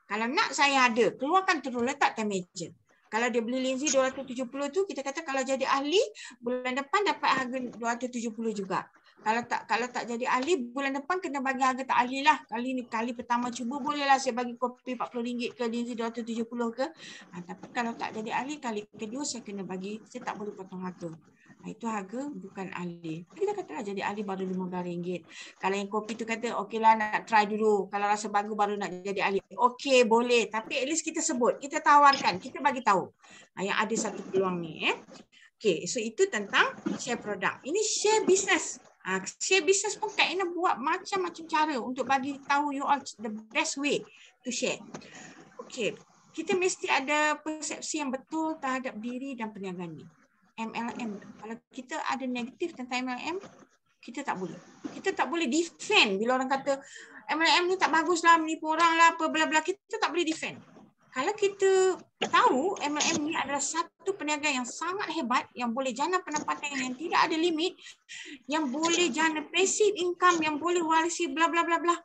Kalau nak saya ada, keluarkan terus letak atas meja. Kalau dia beli Lindsay 270 tu, kita kata kalau jadi ahli, bulan depan dapat harga 270 juga. Kalau tak jadi ahli, bulan depan kena bagi harga tak ahli lah. Kali pertama cuba bolehlah saya bagi kopi RM40 ke Lindsay 270 ke. Tapi kalau tak jadi ahli, kali kedua saya kena bagi, saya tak boleh potong harga. Itu harga bukan ahli. Kita katalah jadi ahli baru RM15. Kalau yang kopi tu kata okeylah nak try dulu. Kalau rasa bagus baru nak jadi ahli. Okey boleh. Tapi at least kita sebut. Kita tawarkan. Kita bagi tahu. Yang ada satu peluang ni. Okey. So itu tentang share produk. Ini share business. Share business pun Kak Ina buat macam-macam cara untuk bagi tahu you all the best way to share. Okey. Kita mesti ada persepsi yang betul terhadap diri dan perniagaan ni. MLM. Kalau kita ada negatif tentang MLM, kita tak boleh. Kita tak boleh defend bila orang kata MLM ni tak baguslah, menipu orang lah, apa bla bla. Kita tak boleh defend. Kalau kita tahu MLM ni adalah satu perniagaan yang sangat hebat, yang boleh jana pendapatan yang tidak ada limit, yang boleh jana passive income, yang boleh warisi bla bla bla bla,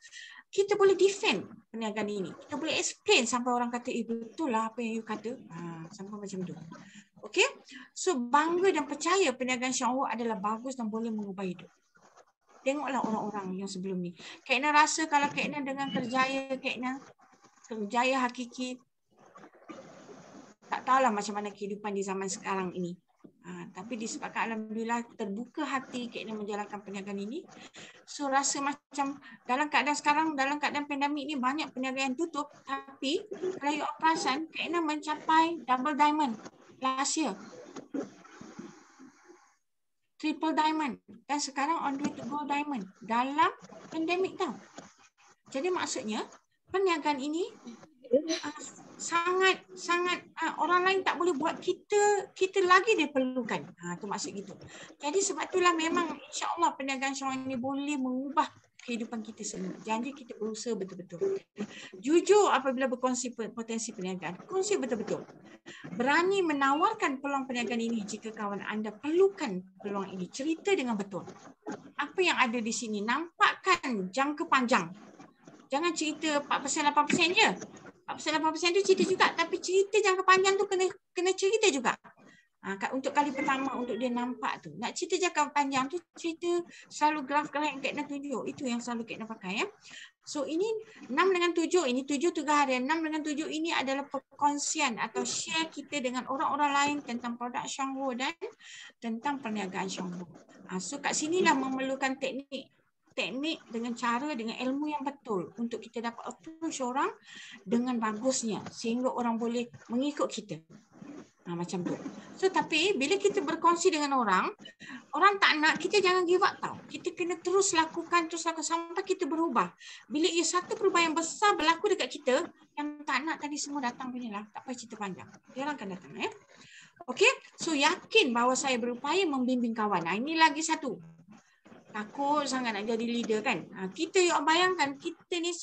kita boleh defend perniagaan ini. Kita boleh explain sampai orang kata, betul lah apa yang you kata. Sampai macam tu. Okay, so bangga dan percaya perniagaan Syah Wu adalah bagus dan boleh mengubah hidup. Tengoklah orang-orang yang sebelum ni. Kak Ina rasa kalau Kak Ina dengan kerjaya hakiki, tak tahulah macam mana kehidupan di zaman sekarang ini. Tapi disebabkan alhamdulillah terbuka hati Kak Ina menjalankan perniagaan ini. So rasa macam dalam keadaan sekarang, dalam keadaan pandemik ni banyak perniagaan yang tutup. Tapi kalau you perasan, Kak Ina mencapai double diamond last year. Triple diamond. Dan sekarang on the way to gold diamond. Dalam pandemik tau. Jadi maksudnya perniagaan ini sangat orang lain tak boleh buat, kita lagi dia perlukan. Tu maksud gitu. Jadi sebab itulah memang insya-Allah perniagaan Syah Wu ini boleh mengubah kehidupan kita semua. Janji kita berusaha betul-betul. Jujur apabila berkongsi potensi perniagaan. Kongsi betul-betul. Berani menawarkan peluang perniagaan ini jika kawan anda perlukan peluang ini. Cerita dengan betul. Apa yang ada di sini. Nampakkan jangka panjang. Jangan cerita 4%, 8% je. 4%, 8% tu cerita juga. Tapi cerita jangka panjang tu kena cerita juga. Untuk kali pertama untuk dia nampak tu. Nak cerita jangka panjang tu cerita selalu graf-graf yang Kak Ina tunjuk. Itu yang selalu Kak Ina pakai ya. So ini 6 dengan 7, ini 7 harian. 6 dengan 7 ini adalah perkongsian atau share kita dengan orang-orang lain tentang produk Syah Wu dan tentang perniagaan Syah Wu. So kat sinilah memerlukan teknik dengan cara, dengan ilmu yang betul untuk kita dapat approach orang dengan bagusnya sehingga orang boleh mengikut kita. Macam tu. So tapi bila kita berkongsi dengan orang tak nak, kita jangan give up tau. Kita kena terus lakukan sampai kita berubah. Bila satu perubahan yang besar berlaku dekat kita, yang tak nak tadi semua datang beginilah. Tak payah cerita panjang. Dia orang akan datang ya. Okey, so yakin bahawa saya berupaya membimbing kawan. Ini lagi satu. Takut sangat nak jadi leader kan. Kita yuk bayangkan kita ni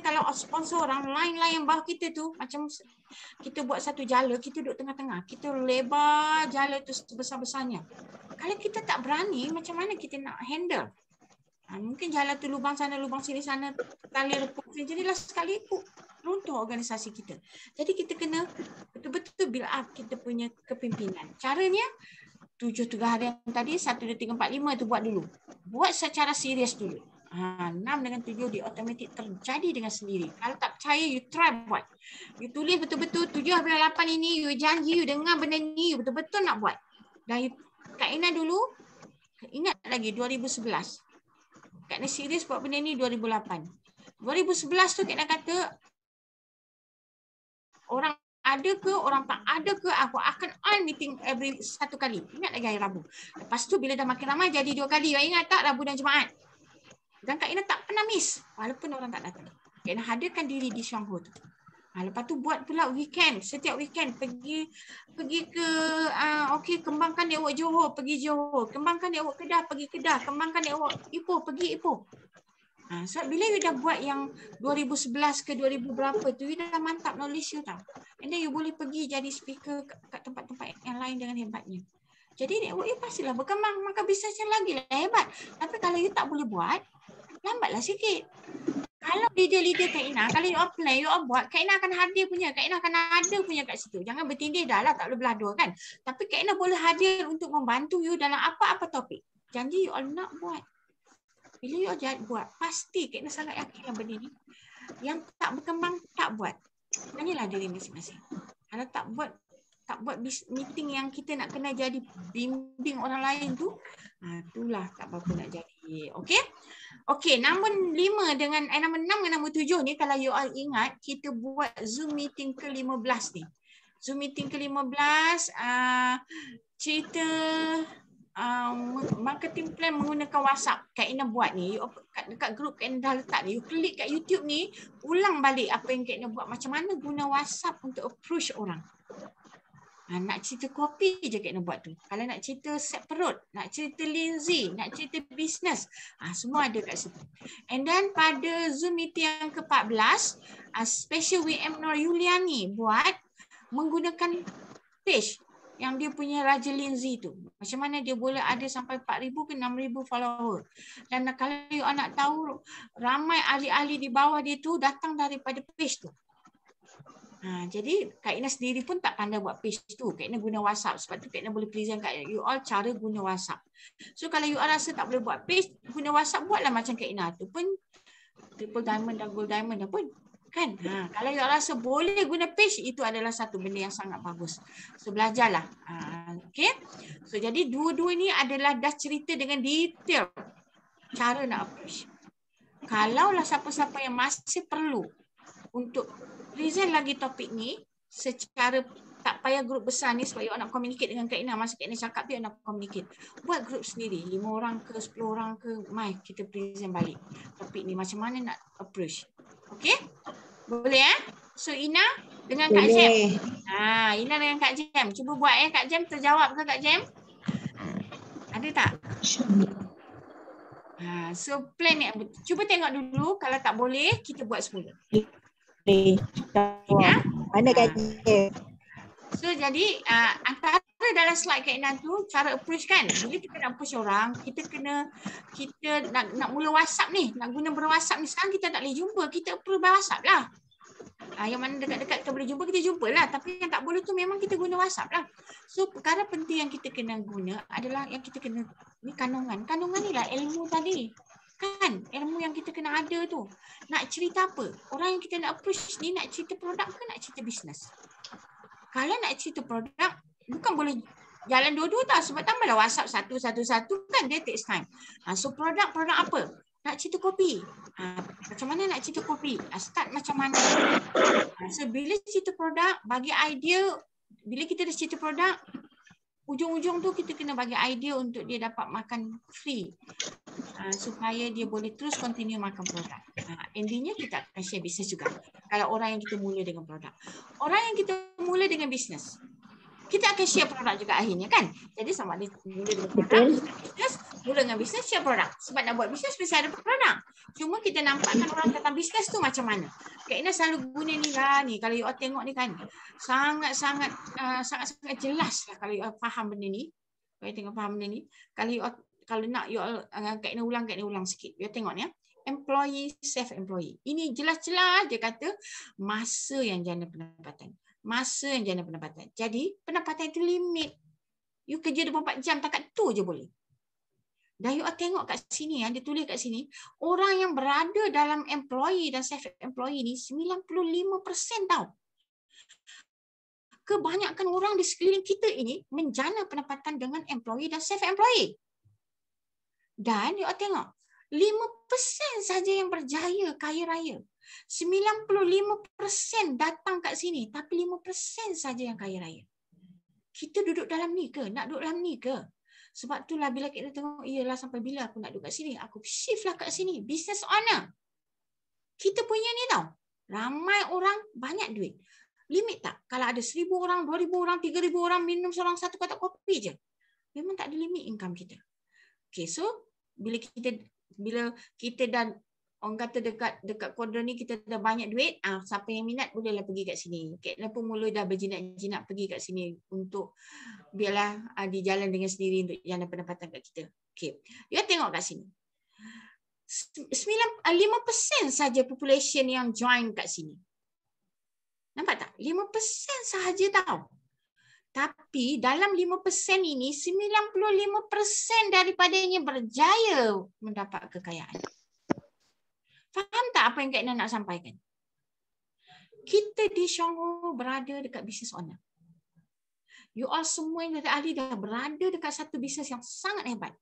kalau sponsor orang lain yang bawah kita tu macam kita buat satu jala, kita duduk tengah-tengah. Kita lebar jala tu sebesar-besarnya. Kalau kita tak berani, macam mana kita nak handle? Mungkin jala tu lubang sana, lubang sini sana, tali repuk. Jadilah sekali runtuh organisasi kita. Jadi kita kena betul-betul build up kita punya kepimpinan. Caranya 7 harian tadi 1, 2, 3, 4, 5 tu buat dulu. Buat secara serius dulu. 6 dengan 7 di automatik terjadi dengan sendiri. Kalau tak percaya, you try buat. You tulis betul-betul 7 harian 8 ini, you janji, you dengar benda ni, you betul-betul nak buat. Dan Kak Ina dulu, ingat lagi 2011. Kak Ina serius buat benda ni 2008. 2011 tu Kak Ina kata, orang ada ke, orang tak ada ke, aku akan on meeting every 1 kali. Ingat lagi hari Rabu. Lepas tu bila dah makin ramai jadi 2 kali. Ingat tak Rabu dan Jumaat? Dan Kak Ina tak pernah miss. Walaupun orang tak datang. Kak Ina hadirkan diri di Syah Wu tu. Lepas tu buat pula weekend. Setiap weekend pergi ke, kembangkan dia awak Johor, pergi Johor. Kembangkan dia awak Kedah, pergi Kedah. Kembangkan dia awak Ipoh, pergi Ipoh. Sebab bila you dah buat yang 2011 ke 2000 berapa tu, you dah mantap knowledge you tau. And then you boleh pergi jadi speaker kat tempat-tempat yang lain dengan hebatnya. Jadi network you pastilah berkembang, maka bisnesnya lagi lah hebat. Tapi kalau you tak boleh buat, lambatlah sikit. Kalau leader-leader Kak Ina, kalau you apply, you buat, Kak Ina akan hadir punya, Kak Ina akan ada punya kat situ. Jangan bertindih dah lah, tak boleh belah dua kan. Tapi Kak Ina boleh hadir untuk membantu you dalam apa-apa topik. Janji you all nak buat. Bila you all buat, pasti Kak Ina sangat yakin yang benda ni. Yang tak berkembang, tak buat. Tanyalah diri masing-masing. Kalau tak buat meeting yang kita nak kena jadi bimbing orang lain tu, itulah tak apa-apa nak jadi. Okey? Okey, nombor 5 dengan nombor 6 dengan nombor 7 ni, kalau you all ingat, kita buat Zoom meeting ke-15 ni. Zoom meeting ke-15, cerita marketing plan menggunakan WhatsApp. Kak Ina buat ni, dekat grup Kak Ina dah letak ni, you klik kat YouTube ni, ulang balik apa yang Kak Ina buat, macam mana guna WhatsApp untuk approach orang. Nak cerita kopi je Kak Ina buat tu. Kalau nak cerita set perut, nak cerita Lindsay, nak cerita bisnes, semua ada kat situ. And then pada Zoom meeting yang ke-14, special WM Nur Yuliani buat menggunakan page yang dia punya Raja Lindsay tu. Macam mana dia boleh ada sampai 4,000 ke 6,000 follower. Dan kalau you nak tahu, ramai ahli-ahli di bawah dia tu datang daripada page tu. Jadi Kak Ina sendiri pun tak pandai buat page tu. Kak Ina guna WhatsApp. Sebab tu Kak Ina boleh present kat you all cara guna WhatsApp. So kalau you all rasa tak boleh buat page, guna WhatsApp, buatlah macam Kak Ina tu pun. Triple diamond dan gold diamond dah pun. Kan? Kalau you all rasa boleh guna page, itu adalah satu benda yang sangat bagus. So belajarlah. Okay. So jadi dua-dua ni adalah dah cerita dengan detail cara nak approach. Kalaulah siapa-siapa yang masih perlu untuk present lagi topik ni secara tak payah grup besar ni, sebab you nak communicate dengan Kak Ina, masa Kak Ina cakap dia nak communicate. Buat grup sendiri, 5 orang ke 10 orang ke, mai kita present balik topik ni macam mana nak approach. Okey? Boleh So Ina dengan Kak Jem. Ina dengan Kak Jem. Cuba buat Kak Jem, terjawab ke Kak Jem? Ada tak? So plan ni, cuba tengok dulu, kalau tak boleh kita buat semula.
Mana Kak Jem?
So jadi antara dalam slide Kak Ina tu cara approach kan. Bila kita nak approach orang, kita nak mula WhatsApp ni, nak guna ber-WhatsApp ni, sekarang kita tak boleh jumpa, kita approach by WhatsApp lah. Yang mana dekat-dekat kita boleh jumpa, kita jumpa lah. Tapi yang tak boleh tu memang kita guna WhatsApp lah. So perkara penting yang kita kena guna adalah yang kita kena, ni kandungan. Kandungan ni lah ilmu tadi. Kan? Ilmu yang kita kena ada tu. Nak cerita apa? Orang yang kita nak approach ni nak cerita produk ke nak cerita bisnes? Kalau nak cerita produk, bukan boleh jalan dua-dua tau. Sebab tambahlah WhatsApp satu-satu kan, dia takes time. So produk apa? Nak cerita kopi. Macam mana nak cerita kopi? Start macam mana? So bila cerita produk, bagi idea, bila kita dah cerita produk, ujung-ujung tu kita kena bagi idea untuk dia dapat makan free. Supaya dia boleh terus continue makan produk. Endingnya kita akan share bisnes juga. Kalau orang yang kita mula dengan produk. Orang yang kita mula dengan bisnes, kita akan share produk juga akhirnya kan. Jadi sama ada mula dengan produk, bisnes, mula dengan bisnes, share produk. Sebab nak buat bisnes mesti ada produk. Cuma kita nampakkan orang tentang bisnes tu macam mana. Kak Ina selalu guna ni lah ni. Kalau you all tengok ni kan, sangat-sangat jelas lah kalau you all faham benda ni. Kalau you tengok faham benda ni. Kalau nak you all, Kak Ina ulang sikit. You tengok ni ya. Employee, self-employee. Ini jelas-jelas dia kata masa yang jana pendapatan. Masa yang jana pendapatan. Jadi pendapatan itu limit. You kerja 24 jam, takat tu je boleh. Dan you tengok kat sini, dia tulis kat sini, orang yang berada dalam employee dan self-employee ni 95% tau. Kebanyakan orang di sekeliling kita ini menjana pendapatan dengan employee dan self-employee. Dan you tengok, 5% saja yang berjaya kaya raya. 95% datang kat sini, tapi 5% saja yang kaya raya. Kita duduk dalam ni ke? Nak duduk dalam ni ke? Sebab itulah bila kita tengok, iyalah sampai bila aku nak duduk kat sini? Aku shift lah kat sini. Business owner. Kita punya ni tau. Ramai orang banyak duit. Limit tak? Kalau ada 1,000 orang, 2,000 orang, 3,000 orang minum seorang satu kotak kopi je. Memang tak ada limit income kita. Okay, so bila kita dah Orang kata dekat koridor ni kita dah banyak duit, siapa yang minat bolehlah pergi kat sini. Kak Ina pun mula dah berjinak-jinak pergi kat sini untuk biarlah di jalan dengan sendiri untuk jana pendapatan kat kita. Okey. You tengok kat sini. 5% saja population yang join kat sini. Nampak tak? 5% sahaja tau. Tapi dalam 5% ini 95% daripadanya berjaya mendapat kekayaan. Faham tak apa yang Kak Ina nak sampaikan? Kita di Shanghu berada dekat business owner. You all semua yang ada ahli dah berada dekat satu bisnes yang sangat hebat.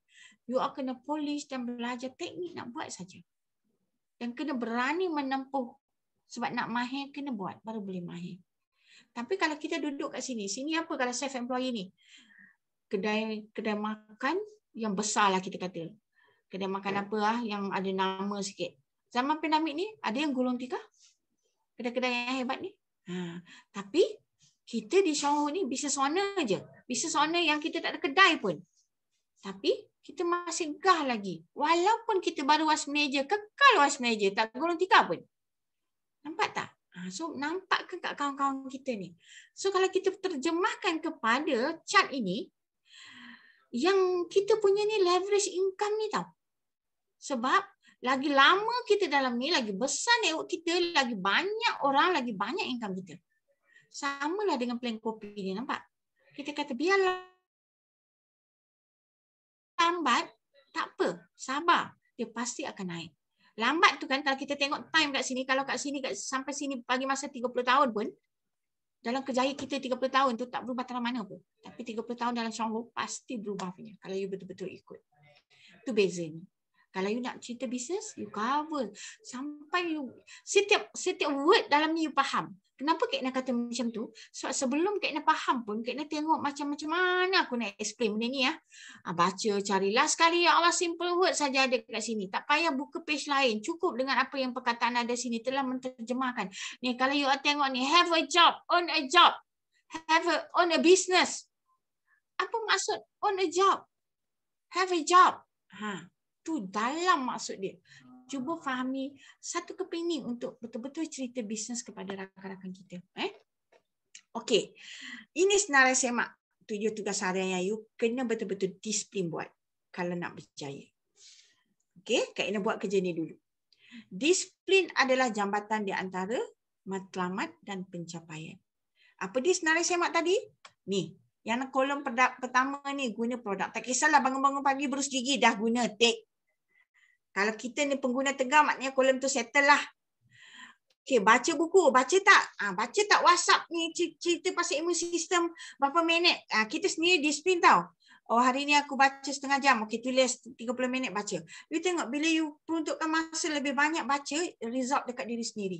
You all kena polish dan belajar teknik nak buat saja. Dan kena berani menempuh. Sebab nak mahir kena buat baru boleh mahir. Tapi kalau kita duduk kat sini, sini apa kalau self-employee ni? Kedai makan yang besar lah kita kata. Kedai makan apa lah yang ada nama sikit. Zaman pandemik ni ada yang gulung tikar. Kedai-kedai yang hebat ni. Tapi kita di Shanghu ni business owner je. Business owner yang kita tak ada kedai pun. Tapi kita masih gah lagi. Walaupun kita baru was manager, kekal was manager, tak gulung tikar pun. Nampak tak? So nampak ke kat kawan-kawan kita ni? So kalau kita terjemahkan kepada chart ini, yang kita punya ni leverage income ni tau. Sebab lagi lama kita dalam ni, lagi besar network kita, lagi banyak orang, lagi banyak income kita. Samalah dengan plan kopi ni, nampak? Kita kata biarlah lambat, tak apa, sabar. Dia pasti akan naik. Lambat tu kan kalau kita tengok time kat sini, kalau kat sini sampai sini bagi masa 30 tahun pun, dalam kerjaya kita 30 tahun tu tak berubah terlalu mana pun. Tapi 30 tahun dalam Shanghu pasti berubah punya kalau you betul-betul ikut. Itu bezanya. Kalau you nak cerita bisnes, you cover. Sampai you, setiap word dalam ni you faham. Kenapa Kak Ina kata macam tu? Sebab sebelum Kak Ina faham pun, Kak Ina tengok macam mana aku nak explain benda ni ya. Baca, carilah sekali. Ya Allah, simple word saja ada kat sini. Tak payah buka page lain. Cukup dengan apa yang perkataan ada sini telah menterjemahkan. Ni kalau you tengok ni, have a job, own a job. Own a business. Apa maksud own a job? Have a job. Tu dalam maksud dia. Cuba fahami satu kepingin untuk betul-betul cerita bisnes kepada rakan-rakan kita. Okey. Ini senarai semak tugas harian you kena betul-betul disiplin buat kalau nak berjaya. Okey, Kak Ina buat kerja ni dulu. Disiplin adalah jambatan di antara matlamat dan pencapaian. Apa dia senarai semak tadi? Ni. Yang kolom pertama ni guna produk. Tak kisahlah bangun-bangun pagi berus gigi dah guna take. Kalau kita ni pengguna tegar, maknanya kolom tu settle lah. Okay, baca buku, baca tak? Baca tak WhatsApp ni cerita pasal immune system berapa minit? Kita sendiri disiplin tau. Oh, hari ni aku baca setengah jam. Okay, tulis 30 minit baca. You tengok, bila you peruntukkan masa lebih banyak baca, result dekat diri sendiri.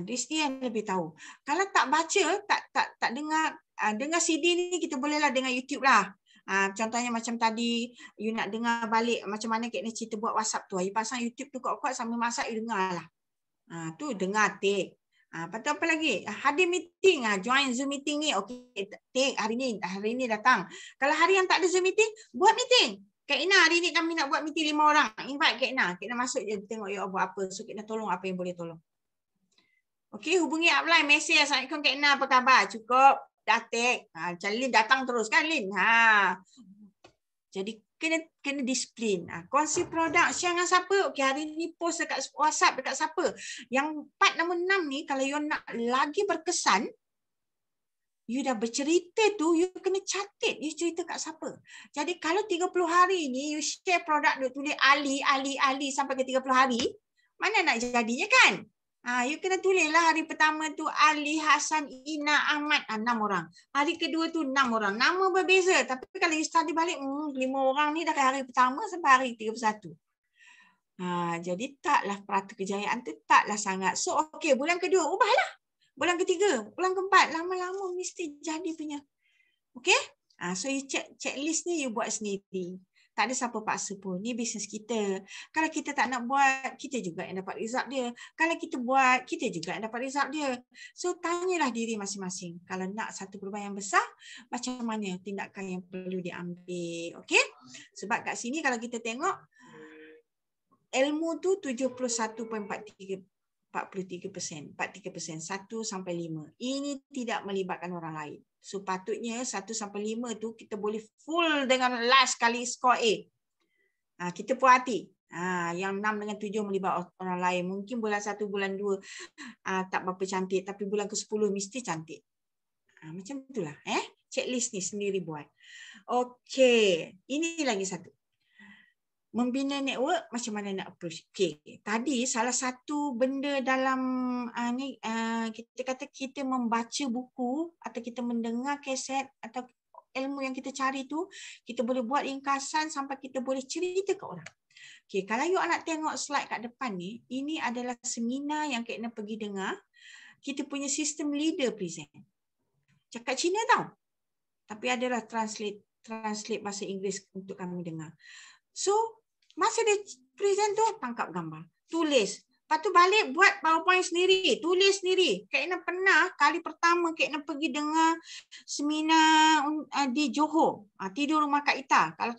Diri sendiri yang lebih tahu. Kalau tak baca, tak dengar CD ni, kita bolehlah dengar YouTube lah. Contohnya macam tadi, you nak dengar balik macam mana Kak Ina cerita buat WhatsApp tu. You pasang YouTube tu kuat-kuat sambil masak, you dengar lah. Tu dengar take. Lepas tu apa lagi? Hadir meeting, join Zoom meeting ni. Okay, take hari ni datang. Kalau hari yang tak ada Zoom meeting, buat meeting. Kak Ina hari ni kami nak buat meeting 5 orang. Invite Kak Ina. Kak Ina masuk je tengok you buat apa. So Kak Ina tolong apa yang boleh tolong. Okay, hubungi upline, mesej. Assalamualaikum Kak Ina, apa khabar? Cukup. Dah take. Macam Lin datang terus kan Lin. Jadi kena disiplin. Kongsi produk, share dengan siapa? Okey, hari ni post dekat WhatsApp dekat siapa? Yang part nombor 6 ni kalau you nak lagi berkesan, you dah bercerita tu, you kena catat you cerita kat siapa. Jadi kalau 30 hari ni you share produk tu tulis Ali sampai ke 30 hari, mana nak jadinya kan? You kena tulislah hari pertama tu Ali, Hasan, Ina, Ahmad, 6 orang. Hari kedua tu 6 orang. Nama berbeza. Tapi kalau you study balik, 5 orang ni dari hari pertama sampai hari 31. Jadi taklah perata kejayaan tu taklah sangat. So okey, bulan kedua ubahlah. Bulan ketiga, bulan keempat, lama-lama mesti jadi punya. Okey? So you checklist ni you buat sendiri. Tak ada siapa paksa pun. Ni bisnes kita. Kalau kita tak nak buat, kita juga yang dapat result dia. Kalau kita buat, kita juga yang dapat result dia. So, tanyalah diri masing-masing. Kalau nak satu perubahan yang besar, macam mana tindakan yang perlu diambil. Okey? Sebab kat sini kalau kita tengok, ilmu tu 71.43%, 1 sampai 5. Ini tidak melibatkan orang lain. So patutnya 1 sampai 5 tu kita boleh full dengan last kali skor A. Kita puas hati. Yang 6 dengan 7 melibatkan orang lain. Mungkin bulan 1, bulan 2 tak berapa cantik, tapi bulan ke-10 mesti cantik. Macam itulah. Checklist ni sendiri buat. Okey, ini lagi satu. Membina network, macam mana nak approach? Okay. Tadi salah satu benda dalam kita kata kita membaca buku atau kita mendengar kaset atau ilmu yang kita cari tu, kita boleh buat ringkasan sampai kita boleh cerita ke orang. Okay, kalau you nak tengok slide kat depan ni, ini adalah seminar yang Kak Ina pergi dengar. Kita punya sistem leader present. Cakap Cina tau. Tapi adalah translate bahasa Inggeris untuk kami dengar. So, masa dia present tu, tangkap gambar. Tulis. Lepas tu balik buat PowerPoint sendiri. Tulis sendiri. Kak Ina pernah, kali pertama Kak Ina pergi dengar seminar di Johor. Tidur rumah Kak Ita. Kalau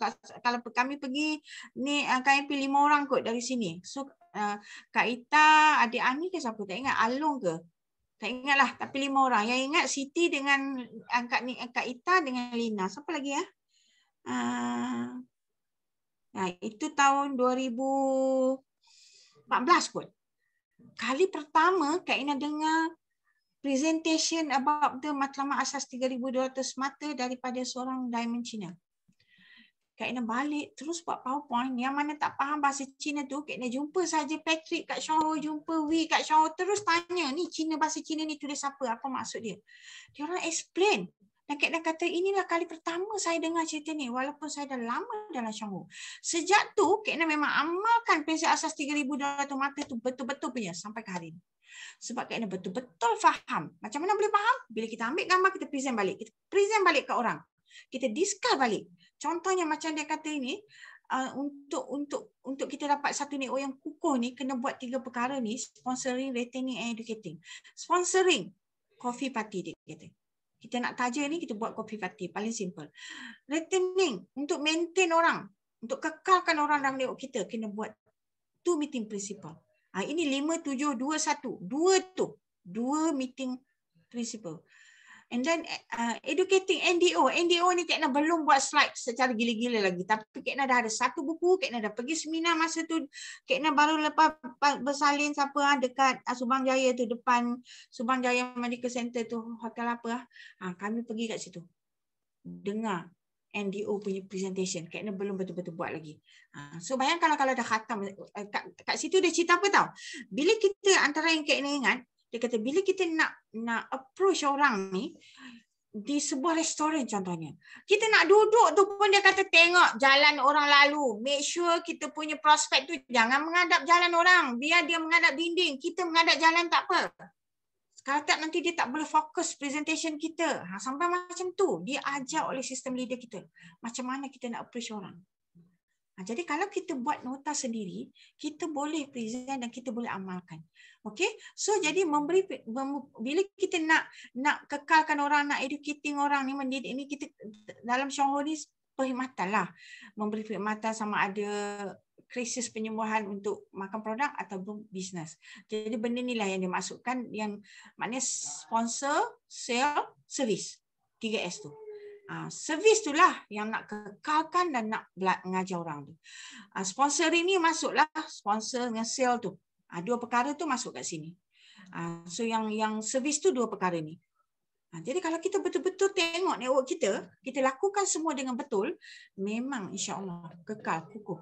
kami pergi, ni kami pergi 5 orang kot dari sini. So, Kak Ita, adik Ani ke siapa? Tak ingat. Along ke? Tak ingat lah. Tapi 5 orang. Yang ingat Siti dengan Kak Ita dengan Lina. Siapa lagi ya? Itu tahun 2014 kot. Kali pertama Kak Ina dengar presentation about the matlamat asas 3,200 mata daripada seorang Diamond Cina. Kak Ina balik terus buat PowerPoint. Yang mana tak faham bahasa Cina tu, Kak Ina jumpa saja Patrick kat Johor, jumpa Wee kat Johor, terus tanya, ni Cina, bahasa Cina ni tulis apa maksud dia. Dia orang explain. Dan Kak Ina kata, inilah kali pertama saya dengar cerita ni, walaupun saya dah lama dalam Johor. Sejak tu, Kak Ina memang amalkan prinsip asas 3,200 mata tu betul-betul punya sampai ke hari ini. Sebab Kak Ina betul-betul faham. Macam mana boleh faham? Bila kita ambil gambar, kita present balik. Kita present balik ke orang. Kita discuss balik. Contohnya macam dia kata ini, untuk kita dapat satu network yang kukuh ni, kena buat 3 perkara ni, sponsoring, retaining and educating. Sponsoring, coffee party dia kata. Kita nak taja ni, kita buat coffee party. Paling simple. Retaining, untuk maintain orang. Untuk kekalkan orang dalam network kita, kena buat 2 meeting principle. Ini 5, 7, 2, 1. 2 tu. 2 meeting principle. And then educating NDO. NDO ni Kak Ina belum buat slide secara gila-gila lagi. Tapi Kak Ina dah ada satu buku. Kak Ina dah pergi seminar masa tu. Kak Ina baru lepas bersalin siapa dekat Subang Jaya tu, depan Subang Jaya Medical Center tu, hotel apa. Kami pergi kat situ. Dengar NDO punya presentation. Kak Ina belum betul-betul buat lagi. So bayangkan kalau dah khatam. Kat situ dia cerita apa tau. Bila kita, antara yang Kak Ina ingat, dia kata bila kita nak approach orang ni di sebuah restoran contohnya. Kita nak duduk tu pun dia kata tengok jalan orang lalu. Make sure kita punya prospek tu jangan menghadap jalan orang. Biar dia menghadap dinding. Kita menghadap jalan tak apa. Kalau tak nanti dia tak boleh fokus presentation kita. Sampai macam tu. Dia ajar oleh sistem leader kita. Macam mana kita nak approach orang. Jadi kalau kita buat nota sendiri, kita boleh present dan kita boleh amalkan. Okey? So jadi bila kita nak kekalkan orang, nak educating orang ni, mendidik ni, kita dalam Johor ni perkhidmatan lah. Memberi perkhidmatan sama ada krisis penyembuhan untuk makan produk ataupun bisnes. Jadi benda ni lah yang dimasukkan, yang maknanya sponsor, sale, service. 3S tu. Servis itulah yang nak kekalkan dan nak mengajar orang tu. Sponsoring ni masuklah, sponsor dengan sale tu. 2 perkara tu masuk kat sini. So yang servis tu 2 perkara ni. Jadi kalau kita betul-betul tengok network kita, kita lakukan semua dengan betul, memang insya-Allah kekal, kukuh.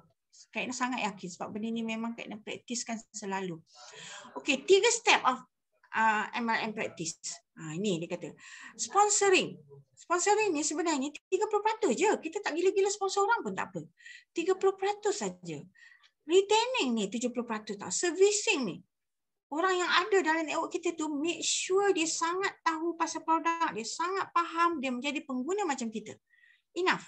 Kak Ina sangat yakin sebab benda ni memang Kak Ina praktiskan selalu. Okey, 3 step of MLM practice. Ini dia kata. Sponsoring. Sponsoring ni sebenarnya 30% je. Kita tak gila-gila sponsor orang pun tak apa. 30% saja. Retaining ni 70% tak. Servicing ni. Orang yang ada dalam network kita tu make sure dia sangat tahu pasal produk, dia sangat faham, dia menjadi pengguna macam kita. Enough.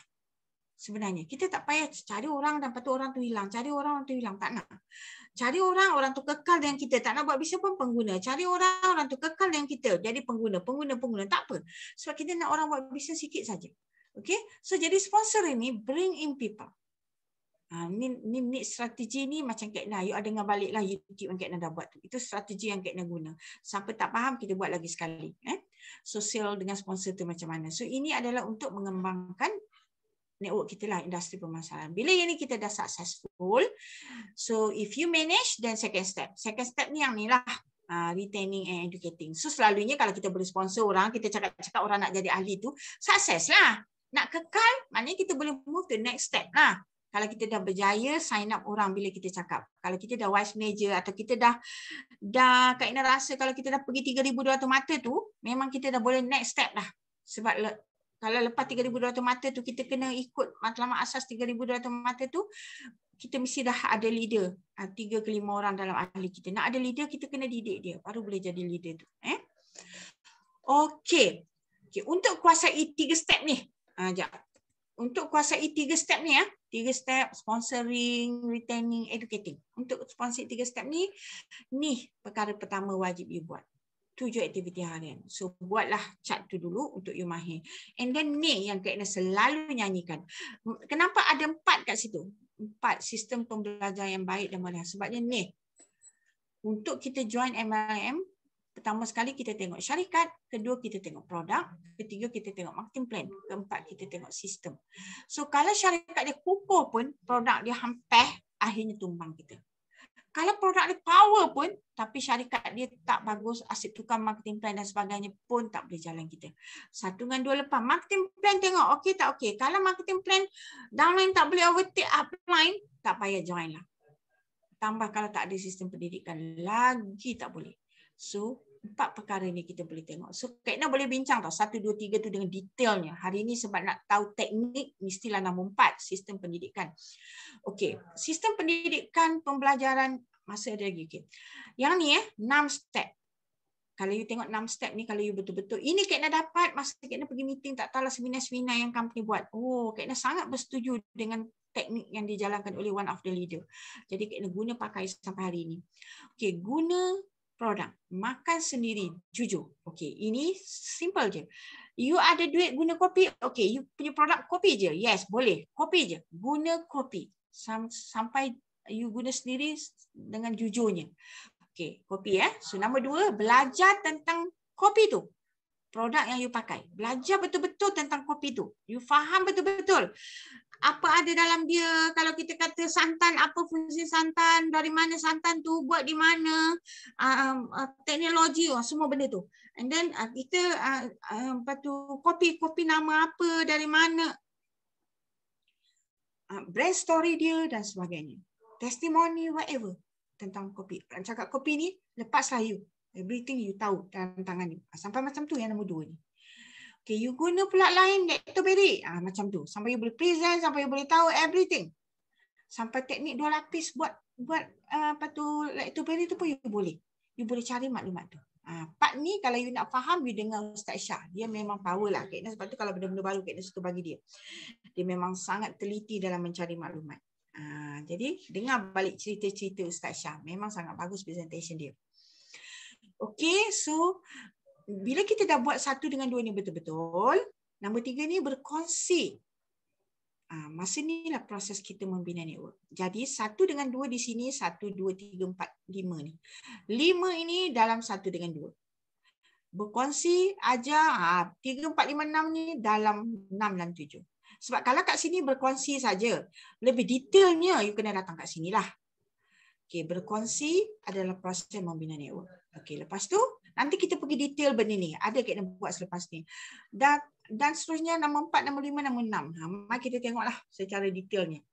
Sebenarnya kita tak payah cari orang dan lepas tu orang tu hilang, cari orang tu hilang, tak nak. Cari orang tu kekal dengan kita, tak nak buat bisnes pun pengguna. Cari orang tu kekal dengan kita, jadi pengguna, tak apa. Sebab kita nak orang buat bisnes sikit saja. Okay? So jadi sponsor ini bring in people. Ni strategi ni macam Kak Ina. You ada dengar balik lah YouTube yang Kak Ina dah buat tu. Itu strategi yang Kak Ina guna. Sampai tak faham, kita buat lagi sekali. Sosial dengan sponsor tu macam mana. So ini adalah untuk mengembangkan network kita lah, industri pemasaran. Bila yang ni kita dah successful, so if you manage, then second step. Second step ni yang ni lah. Retaining and educating. So selalunya kalau kita boleh sponsor orang, kita cakap orang nak jadi ahli tu, sukses lah. Nak kekal, maknanya kita boleh move to next step lah. Kalau kita dah berjaya sign up orang bila kita cakap. Kalau kita dah wise manager atau kita dah Kak Ina rasa kalau kita dah pergi 3,200 mata tu, memang kita dah boleh next step dah. Sebab kalau lepas 3,200 mata tu kita kena ikut matlamat asas 3,200 mata tu, kita mesti dah ada leader. 3 ke 5 orang dalam ahli kita. Nak ada leader, kita kena didik dia. Baru boleh jadi leader tu. Okey. Untuk kuasai 3 step ni. Untuk kuasai 3 step ni 3 step sponsoring, retaining, educating. Untuk sponsor 3 step ni perkara pertama wajib you buat. 7 aktiviti harian. So buatlah chart tu dulu untuk you mahir. And then ni yang Kak Ina selalu nyanyikan. Kenapa ada 4 kat situ? 4 sistem pembelajaran yang baik dan mudah. Sebabnya ni untuk kita join MLM, pertama sekali kita tengok syarikat, kedua kita tengok produk, ketiga kita tengok marketing plan, keempat kita tengok sistem. So kalau syarikat dia kukuh pun, produk dia hampir, akhirnya tumbang kita. Kalau produk dia power pun, tapi syarikat dia tak bagus, asyik tukar marketing plan dan sebagainya pun tak boleh jalan kita. 1 dengan 2 lepas. Marketing plan tengok okey tak okey. Kalau marketing plan downline tak boleh overtake upline, tak payah join lah. Tambah kalau tak ada sistem pendidikan, lagi tak boleh. So 4 perkara ni kita boleh tengok. So Kak Ina boleh bincang tau 1, 2, 3 tu dengan detailnya. Hari ni sebab nak tahu teknik, mestilah nombor 4, sistem pendidikan. Okey, sistem pendidikan pembelajaran masih ada lagi. Okay. Yang ni 6 step. Kalau you tengok 6 step ni, kalau you betul-betul, ini Kak Ina dapat masa Kak Ina pergi meeting, tak tahulah seminar-seminar yang company buat. Oh, Kak Ina sangat bersetuju dengan teknik yang dijalankan oleh one of the leader. Jadi Kak Ina guna pakai sampai hari ini. Okey, guna produk. Makan sendiri, jujur. Okey, ini simple je. You ada duit guna kopi, okey, you punya produk kopi je. Yes, boleh. Kopi je. Guna kopi. Sampai you guna sendiri dengan jujurnya. Okey, kopi So nombor 2, belajar tentang kopi tu. Produk yang you pakai. Belajar betul-betul tentang kopi tu. You faham betul-betul. Apa ada dalam dia, kalau kita kata santan, apa fungsi santan, dari mana santan tu, buat di mana, teknologi, semua benda tu. And then kita kopi nama apa, dari mana, brand story dia dan sebagainya. Testimoni, whatever tentang kopi. Cakap kopi ni, lepaslah you. Everything you tahu dalam tangan ni. Sampai macam tu yang nombor 2 ni. Okay, you guna pula lain lactoberic. Macam tu. Sampai you boleh present, sampai you boleh tahu everything. Sampai teknik 2 lapis buat lactoberic tu pun you boleh. You boleh cari maklumat tu. Part ni kalau you nak faham, you dengar Ustaz Syah. Dia memang power lah. Sebab tu kalau benda-benda baru, Kak Ina suka bagi dia. Dia memang sangat teliti dalam mencari maklumat. Jadi dengar balik cerita-cerita Ustaz Syah. Memang sangat bagus presentation dia. Okay, so bila kita dah buat 1 dengan 2 ni betul-betul, nombor 3 ni berkongsi. Masa ni lah proses kita membina network. Jadi 1 dengan 2 di sini, 1, 2, 3, 4, 5 ni. 5 ini dalam 1 dengan 2. Berkongsi, ajar, 3, 4, 5, 6 ni dalam 6 dan 7. Sebab kalau kat sini berkongsi saja, lebih detailnya you kena datang kat sini lah. Okay, berkongsi adalah proses membina network. Okay, lepas tu, nanti kita pergi detail benda ni. Ada Kak Ina buat selepas ni. Dan seterusnya nombor 4, nombor 5, nombor 6. Mari kita tengoklah secara detailnya.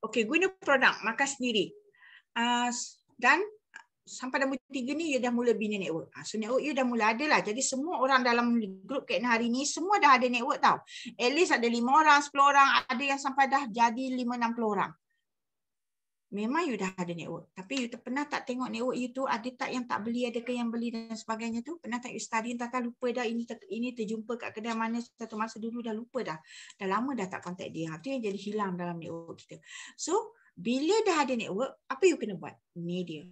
Okey, guna produk, makan sendiri. Dan sampai nombor 3 ni, you dah mula bina network. So network you dah mula ada lah. Jadi semua orang dalam grup Kak Ina hari ni, semua dah ada network tau. At least ada 5 orang, 10 orang. Ada yang sampai dah jadi 5-60 orang. Memang you dah ada network. Tapi you pernah tak tengok network you tu ada tak yang tak beli, adakah yang beli dan sebagainya tu? Pernah tak you study, tak lupa dah ini terjumpa kat kedai mana satu masa dulu, dah lupa dah. Dah lama dah tak contact dia. Itu yang jadi hilang dalam network kita. So, bila dah ada network, apa you kena buat? Ni dia.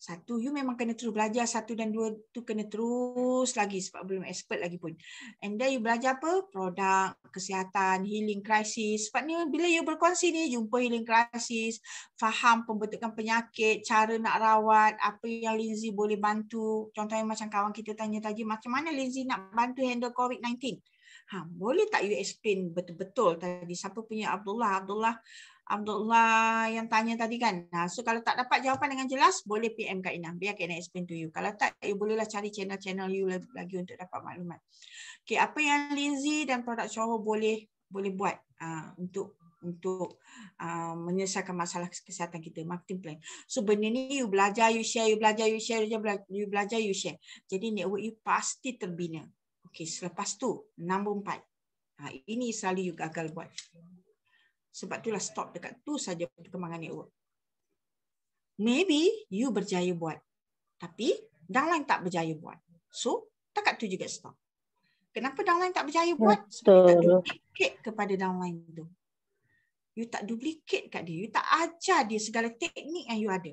Satu, you memang kena terus belajar. 1 dan 2 tu kena terus lagi sebab belum expert lagi pun. And then you belajar apa? Produk, kesihatan, healing crisis. Sebabnya bila you berkongsi ni, jumpa healing crisis, faham pembentukan penyakit, cara nak rawat, apa yang Lindsay boleh bantu. Contohnya macam kawan kita tanya tadi, macam mana Lindsay nak bantu handle COVID-19? Boleh tak you explain betul-betul tadi? Siapa punya Abdullah yang tanya tadi kan. So kalau tak dapat jawapan dengan jelas, boleh PM Kak Ina. Biar Kak Ina explain to you. Kalau tak, you bolehlah cari channel-channel you lagi untuk dapat maklumat. Okay, apa yang Lindsay dan produk Johor boleh buat untuk menyelesaikan masalah kesihatan kita, marketing plan. So benda ni you belajar, you share, you belajar, you share, you belajar, you share. Jadi network you pasti terbina. Okay, selepas tu, nombor 4. Ini selalu you gagal buat. Sebab itulah stop dekat tu saja perkembangan network. Maybe you berjaya buat. Tapi downline tak berjaya buat. So, dekat tu juga stop. Kenapa downline tak berjaya buat? Sebab you tak duplicate kepada downline tu. You tak duplicate kat dia. You tak ajar dia segala teknik yang you ada.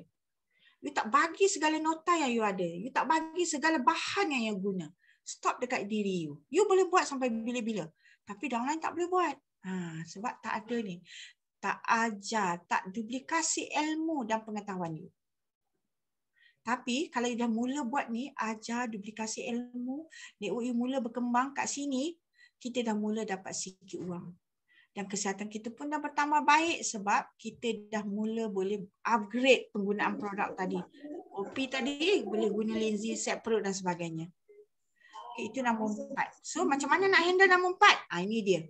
You tak bagi segala nota yang you ada. You tak bagi segala bahan yang you guna. Stop dekat diri you. You boleh buat sampai bila-bila. Tapi downline tak boleh buat. Sebab tak ada ni. Tak ajar, tak duplikasi ilmu dan pengetahuan you. Tapi kalau you dah mula buat ni, ajar, duplikasi ilmu, network you mula berkembang kat sini, kita dah mula dapat sikit wang. Dan kesihatan kita pun dah bertambah baik sebab kita dah mula boleh upgrade penggunaan produk tadi. Kopi tadi boleh guna Lindsay, set perut dan sebagainya. Okay, itu nombor 4. So macam mana nak handle nombor 4? Ini dia.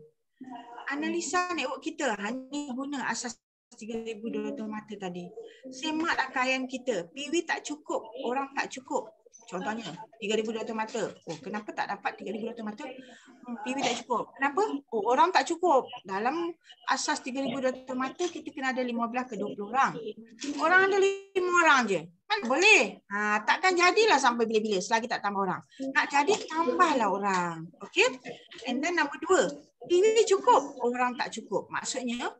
Analisa network kita hanya guna asas 3,200 mata tadi. Semak rangkaian kita. PV tak cukup, orang tak cukup. Contohnya 3,200 mata. Kenapa tak dapat 3,200 mata? PV tak cukup. Kenapa? Orang tak cukup. Dalam asas 3,200 mata kita kena ada 15 ke 20 orang. Orang ada 5 orang je. Kan boleh. Takkan jadilah sampai bila-bila selagi tak tambah orang. Nak jadi tambahlah orang. Okay? And then nombor 2. PV cukup, orang tak cukup. Maksudnya,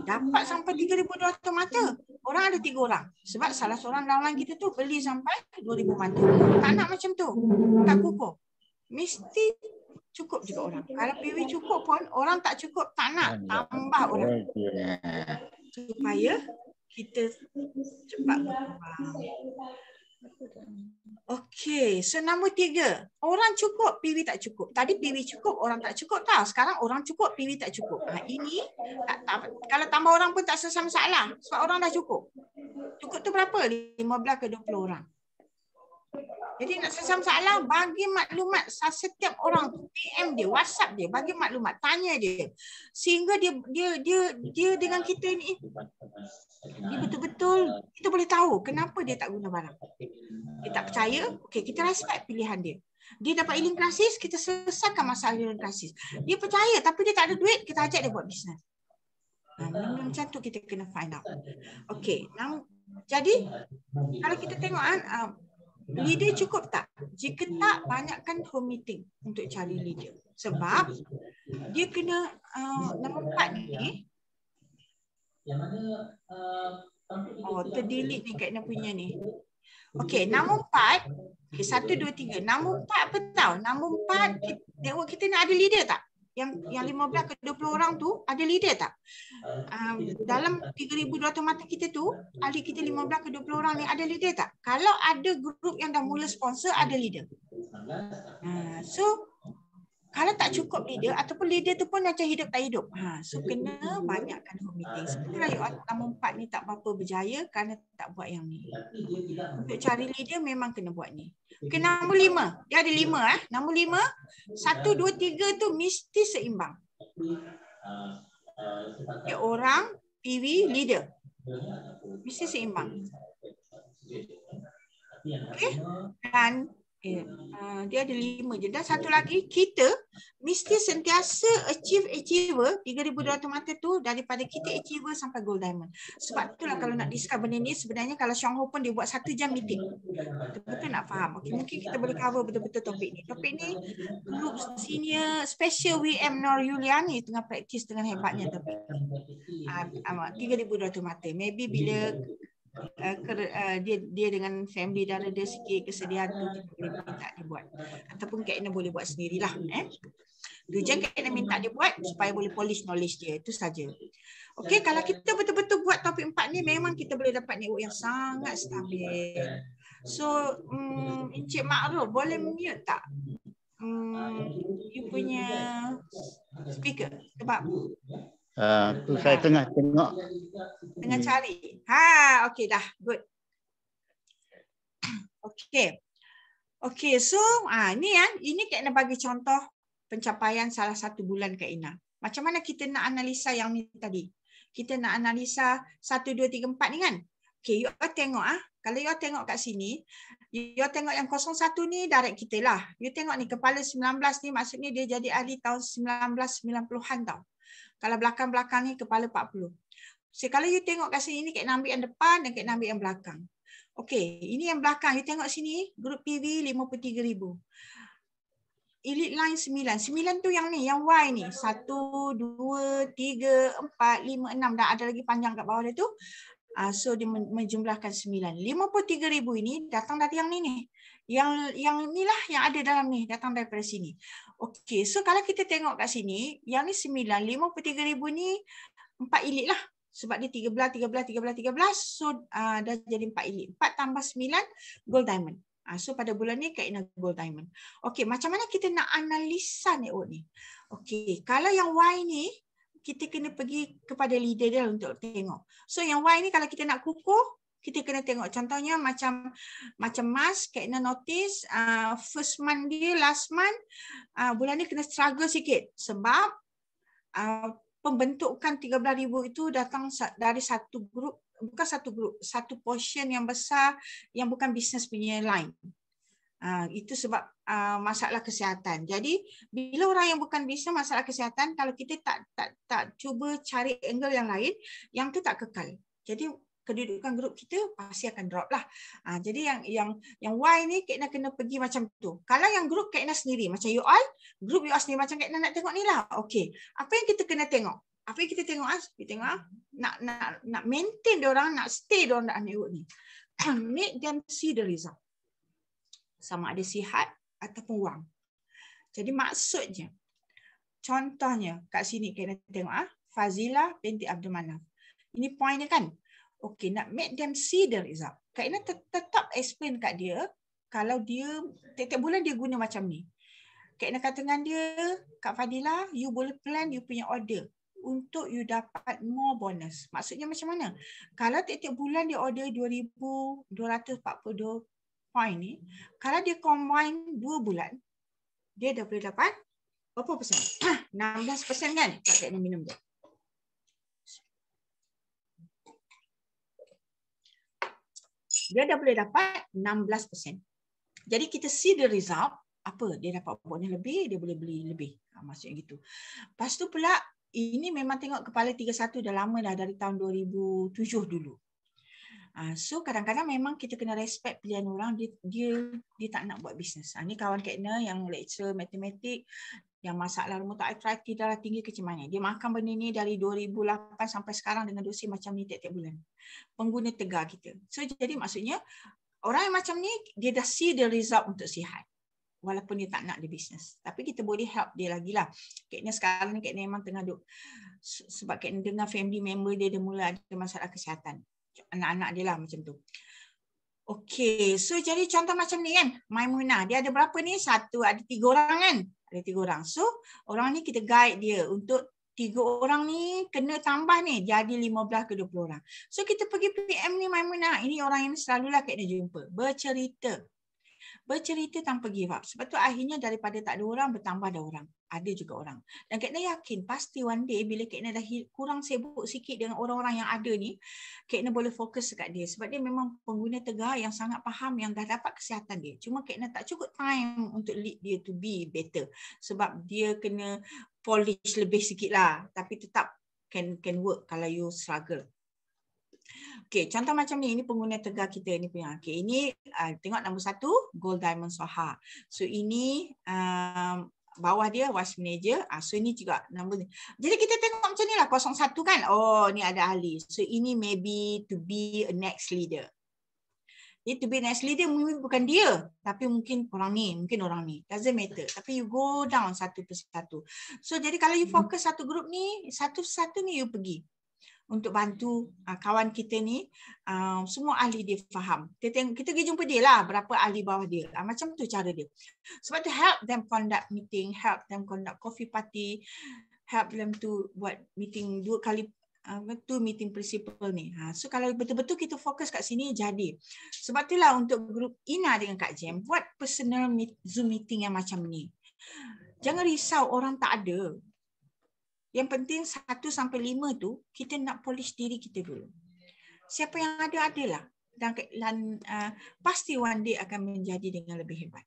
dapat sampai 3,200 mata. Orang ada 3 orang. Sebab salah seorang downline kita tu beli sampai 2,000 mata. Tak nak macam tu. Tak kukuh. Mesti cukup juga orang. Kalau PV cukup pun, orang tak cukup, tak nak. Tambah orang. Supaya kita cepat berkembang. Okey, so nombor 3. Orang cukup, PV tak cukup. Tadi PV cukup, orang tak cukup tau. Sekarang orang cukup, PV tak cukup. Ini kalau tambah orang pun tak selesai masalah. Sebab orang dah cukup. Cukup tu berapa? 15 ke 20 orang. Jadi nak selesai masalah, bagi maklumat setiap orang, PM dia, WhatsApp dia, bagi maklumat, tanya dia. Sehingga dia dengan kita ni, dia betul-betul kita boleh tahu kenapa dia tak guna barang. Dia tak percaya, okey, kita respect pilihan dia. Dia dapat healing crisis, kita selesaikan masalah healing crisis. Dia percaya tapi dia tak ada duit, kita ajak dia buat bisnes. Macam tu kita kena find out. Okey, jadi kalau kita tengok leader cukup tak? Jika tak, banyakkan home meeting untuk cari leader. Sebab dia kena nombor 4 ni. Terdelete ni Kak Ina punya ni. Okey, nombor 4. Okay, 1, 2, 3. Nombor 4 apa tahu? Nombor 4, network kita ni ada leader tak? Yang 15 ke 20 orang tu ada leader tak? Dalam 3,200 mata kita tu, ahli kita 15 ke 20 orang ni ada leader tak? Kalau ada grup yang dah mula sponsor, ada leader. So, kalau tak cukup leader ataupun leader tu pun macam hidup tak hidup. So kena banyakkan home meeting. Sebenarnya nombor 4 ni tak berapa berjaya kerana tak buat yang ni. Untuk cari leader memang kena buat ni. Okay, nombor 5. Dia ada 5. Nombor 5, 1, 2, 3 tu mesti seimbang. Okay, orang, PV, leader. Mesti seimbang. Okay. Dan dia ada 5 je. Dan satu lagi, kita mesti sentiasa achiever 3,200 mata tu daripada kita achiever sampai gold diamond. Sebab itulah kalau nak discuss benda ni, sebenarnya kalau Xiong Ho pun dia buat 1 jam meeting. Betul-betul nak faham. Okay, mungkin kita boleh cover betul-betul topik ni. Topik ni, group senior special WM Nur Yuliani tengah praktis dengan hebatnya topik. 3,200 mata. Maybe bila dia dengan family dia ada sikit kesediaan tu, kita boleh minta dia buat. Ataupun Kak Ina boleh buat sendirilah. Tujuan Kak Ina minta dia buat supaya boleh polish knowledge dia. Itu saja. Okey, kalau kita betul-betul buat topik 4 ni, memang kita boleh dapat network yang sangat stabil. So, Encik Ma'ruf boleh mute tak? You punya speaker. Sebab
Tu saya tengah tengok.
Tengah cari. Okey dah. Good. Okey, so ni ini Kak Ina bagi contoh pencapaian salah satu bulan Kak Ina. Macam mana kita nak analisa yang ni tadi? Kita nak analisa 1, 2, 3, 4 ni kan? Okey, you tengok kalau you tengok kat sini, you tengok yang 01 ni direct kita lah. You tengok ni kepala 19 ni maksudnya dia jadi ahli tahun 1990-an tau. Kalau belakang-belakang ni kepala 40. So kalau you tengok kat sini, Kak Ina ambil yang depan dan Kak Ina ambil yang belakang. Okey, ini yang belakang. You tengok sini, grup PV 53,000. Elite line 9. 9 tu yang ni, yang Y ni. 1, 2, 3, 4, 5, 6. Dan ada lagi panjang kat bawah dia tu. So dia menjumlahkan 9. 53,000 ini datang dari yang ni. Yang inilah yang ada dalam ni. Datang daripada sini. Okey, so kalau kita tengok kat sini, yang ni 9. 53,000 ni 4 elite lah. Sebab dia 13. So dah jadi 4 elite. 4 tambah 9, gold diamond. So pada bulan ni Kak Ina gold diamond. Okey, macam mana kita nak analisa network ni? Okey, kalau yang Y ni, kita kena pergi kepada leader dia untuk tengok. So yang Y ni kalau kita nak kukuh, kita kena tengok. Contohnya macam Mas, Kak Ina notice first month dia, last month, bulan ni kena struggle sikit. Sebab pembentukan 13,000 itu datang dari satu grup, bukan satu grup, satu portion yang besar yang bukan bisnes punya line. Itu sebab masalah kesihatan. Jadi bila orang yang bukan bisnes masalah kesihatan, kalau kita tak cuba cari angle yang lain, yang tu tak kekal. Jadi kedudukan grup kita pasti akan drop lah. Jadi yang Y ni Kak Ina kena pergi macam tu. Kalau yang grup Kak Ina sendiri, macam you all, grup you all sendiri macam Kak Ina nak tengok ni lah. Okey, apa yang kita kena tengok? Apa yang kita tengok? Nak maintain diorang, nak stay diorang dalam network ni. Make them see the result. Sama ada sihat ataupun wang. Jadi maksudnya, contohnya kat sini Kak Ina tengok Fazilah binti Abdul Manaf. Ini pointnya kan? Okey, nak make them see the result. Kak Ina tetap explain kat dia, kalau dia tiap-tiap bulan dia guna macam ni. Kak Ina kata dengan dia, Kak Fadilah, you boleh plan you punya order untuk you dapat more bonus. Maksudnya macam mana? Kalau tiap-tiap bulan dia order 2,242 point ni, kalau dia combine 2 bulan, dia dah boleh dapat berapa persen? 16% kan? Kak Ina minum dia. Dia dah boleh dapat 16%. Jadi kita see the result, apa? Dia dapat bonus lebih, dia boleh beli lebih. Maksudnya gitu. Lepas tu pula, ini memang tengok kepala 31 dah lama dah, dari tahun 2007 dulu. So kadang-kadang memang kita kena respect pilihan orang, dia tak nak buat bisnes. Ni kawan Kak Ina yang lecturer matematik, yang masalah rheumatoid arthritis darah tinggi ke macam mana. Dia makan benda ni dari 2008 sampai sekarang dengan dosis macam ni tiap-tiap bulan. Pengguna tegar kita. So jadi maksudnya, orang yang macam ni, dia dah see the result untuk sihat. Walaupun dia tak nak dia bisnes. Tapi kita boleh help dia lagi lah. Kak Ina sekarang ni, Kak Ina memang tengah duk. Sebab Kak Ina dengar family member dia mula ada masalah kesihatan. Anak-anak dia lah macam tu. Okey, so jadi contoh macam ni kan. Maimunah, dia ada berapa ni? Ada 3 orang kan? Ada 3 orang. So, orang ni kita guide dia untuk 3 orang ni kena tambah ni. Jadi 15 ke 20 orang. So, kita pergi PM ni Maimunah. Ini orang yang selalulah Kak Ina jumpa. Bercerita tanpa give up. Sebab tu akhirnya daripada tak ada orang, bertambah ada orang. Ada juga orang. Dan Kak Ina yakin pasti one day bila Kak Ina dah kurang sibuk sikit dengan orang-orang yang ada ni, Kak Ina boleh fokus dekat dia. Sebab dia memang pengguna tegar yang sangat faham, yang dah dapat kesihatan dia. Cuma Kak Ina tak cukup time untuk lead dia to be better. Sebab dia kena polish lebih sikit lah. Tapi tetap can work kalau you struggle. Okey, contoh macam ni, ini pengguna tegar kita ni punya. Okey, ini tengok nombor 1, Gold Diamond Soha. So ini bawah dia vice manager. So ini juga nombor ni. Jadi kita tengok macam ni lah 01 kan. Oh ni ada ahli. So ini maybe to be a next leader. Jadi to be next leader mungkin bukan dia, tapi mungkin orang ni, doesn't matter. Tapi you go down satu persatu. So jadi kalau you fokus satu grup ni, satu-satu ni you pergi untuk bantu kawan kita ni, semua ahli dia faham. Kita pergi jumpa dia lah, berapa ahli bawah dia. Macam tu cara dia. Sebab tu help them conduct meeting, help them conduct coffee party, help them to buat meeting 2 kali, tu meeting principal ni. So kalau betul-betul kita fokus kat sini jadi. Sebab itulah untuk grup Ina dengan Kak Jem buat personal Zoom meeting yang macam ni. Jangan risau orang tak ada. Yang penting 1 sampai 5 tu kita nak polish diri kita dulu. Siapa yang ada adalah. Dan pasti one day akan menjadi dengan lebih hebat.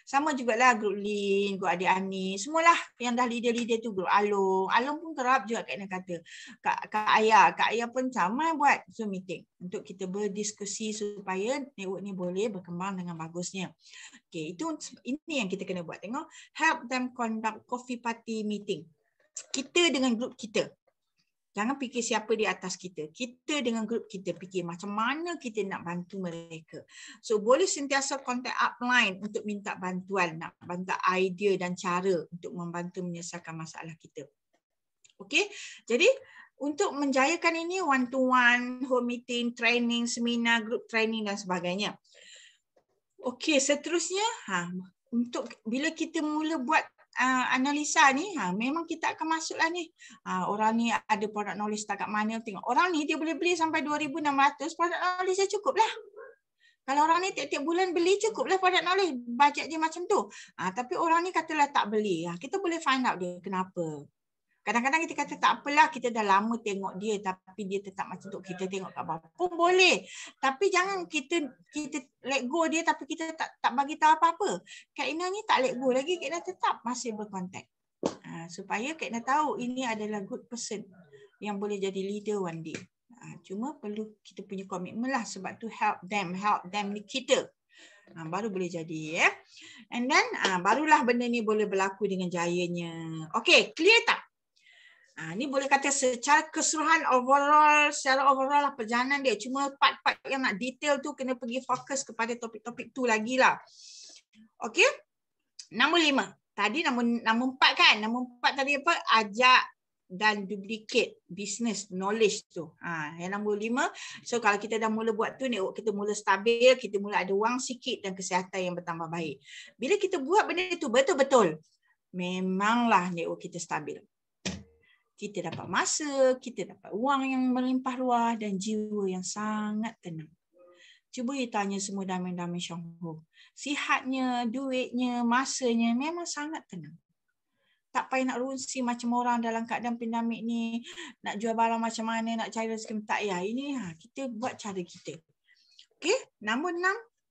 Sama jugalah grup Lin, grup Adik Ani, semualah yang dah leader-leader tu, grup Along. Along pun kerap juga Kak Ina kata. Kak Ayah pun sama buat Zoom meeting untuk kita berdiskusi supaya network ni boleh berkembang dengan bagusnya. Okay, ini yang kita kena buat. Tengok, help them conduct coffee party meeting. Kita dengan grup kita. Jangan fikir siapa di atas kita. Kita dengan grup kita fikir macam mana kita nak bantu mereka. So boleh sentiasa contact upline untuk minta bantuan, nak bantu idea dan cara untuk membantu menyelesaikan masalah kita. Okey. Jadi untuk menjayakan ini one to one, home meeting, training, seminar, group training dan sebagainya. Okey, seterusnya untuk bila kita mula buat analisa ni, memang kita akan masuklah ni. Orang ni ada product knowledge tak kat mana, tengok. Orang ni dia boleh beli sampai 2,600, product knowledge dia cukup lah. Kalau orang ni tiap-tiap bulan beli, cukup lah product knowledge. Bajet dia macam tu. Tapi orang ni katalah tak beli. Kita boleh find out dia kenapa. Kadang-kadang kita kata tak apalah, kita dah lama tengok dia tapi dia tetap macam tu, kita tengok kat bawah pun boleh. Tapi jangan kita let go dia tapi kita tak bagi tahu apa-apa. Kak Ina ni tak let go lagi, Kak Ina tetap masih berkontak. Supaya Kak Ina tahu ini adalah good person yang boleh jadi leader one day. Cuma perlu kita punya komitmen lah, sebab tu help them ni kita. Baru boleh jadi. And then barulah benda ni boleh berlaku dengan jayanya. Okay, clear tak? Ni boleh kata secara keseluruhan secara overall lah perjalanan dia. Cuma part-part yang nak detail tu kena pergi fokus kepada topik-topik tu lagi lah. Okey. Nombor 5. Tadi nombor 4 kan? Nombor 4 tadi apa? Ajak dan duplicate business knowledge tu. Yang nombor 5. So kalau kita dah mula buat tu, network kita mula stabil, kita mula ada wang sikit dan kesihatan yang bertambah baik. Bila kita buat benda tu betul-betul, memanglah network kita stabil. Kita dapat masa, kita dapat wang yang melimpah ruah dan jiwa yang sangat tenang. Cuba you tanya semua Damin Syangho. Sihatnya, duitnya, masanya memang sangat tenang. Tak payah nak rusi macam orang dalam keadaan pandemik ni, nak jual barang macam mana, nak cari rezeki, tak ya. Ini kita buat cara kita. Okey, nombor 6.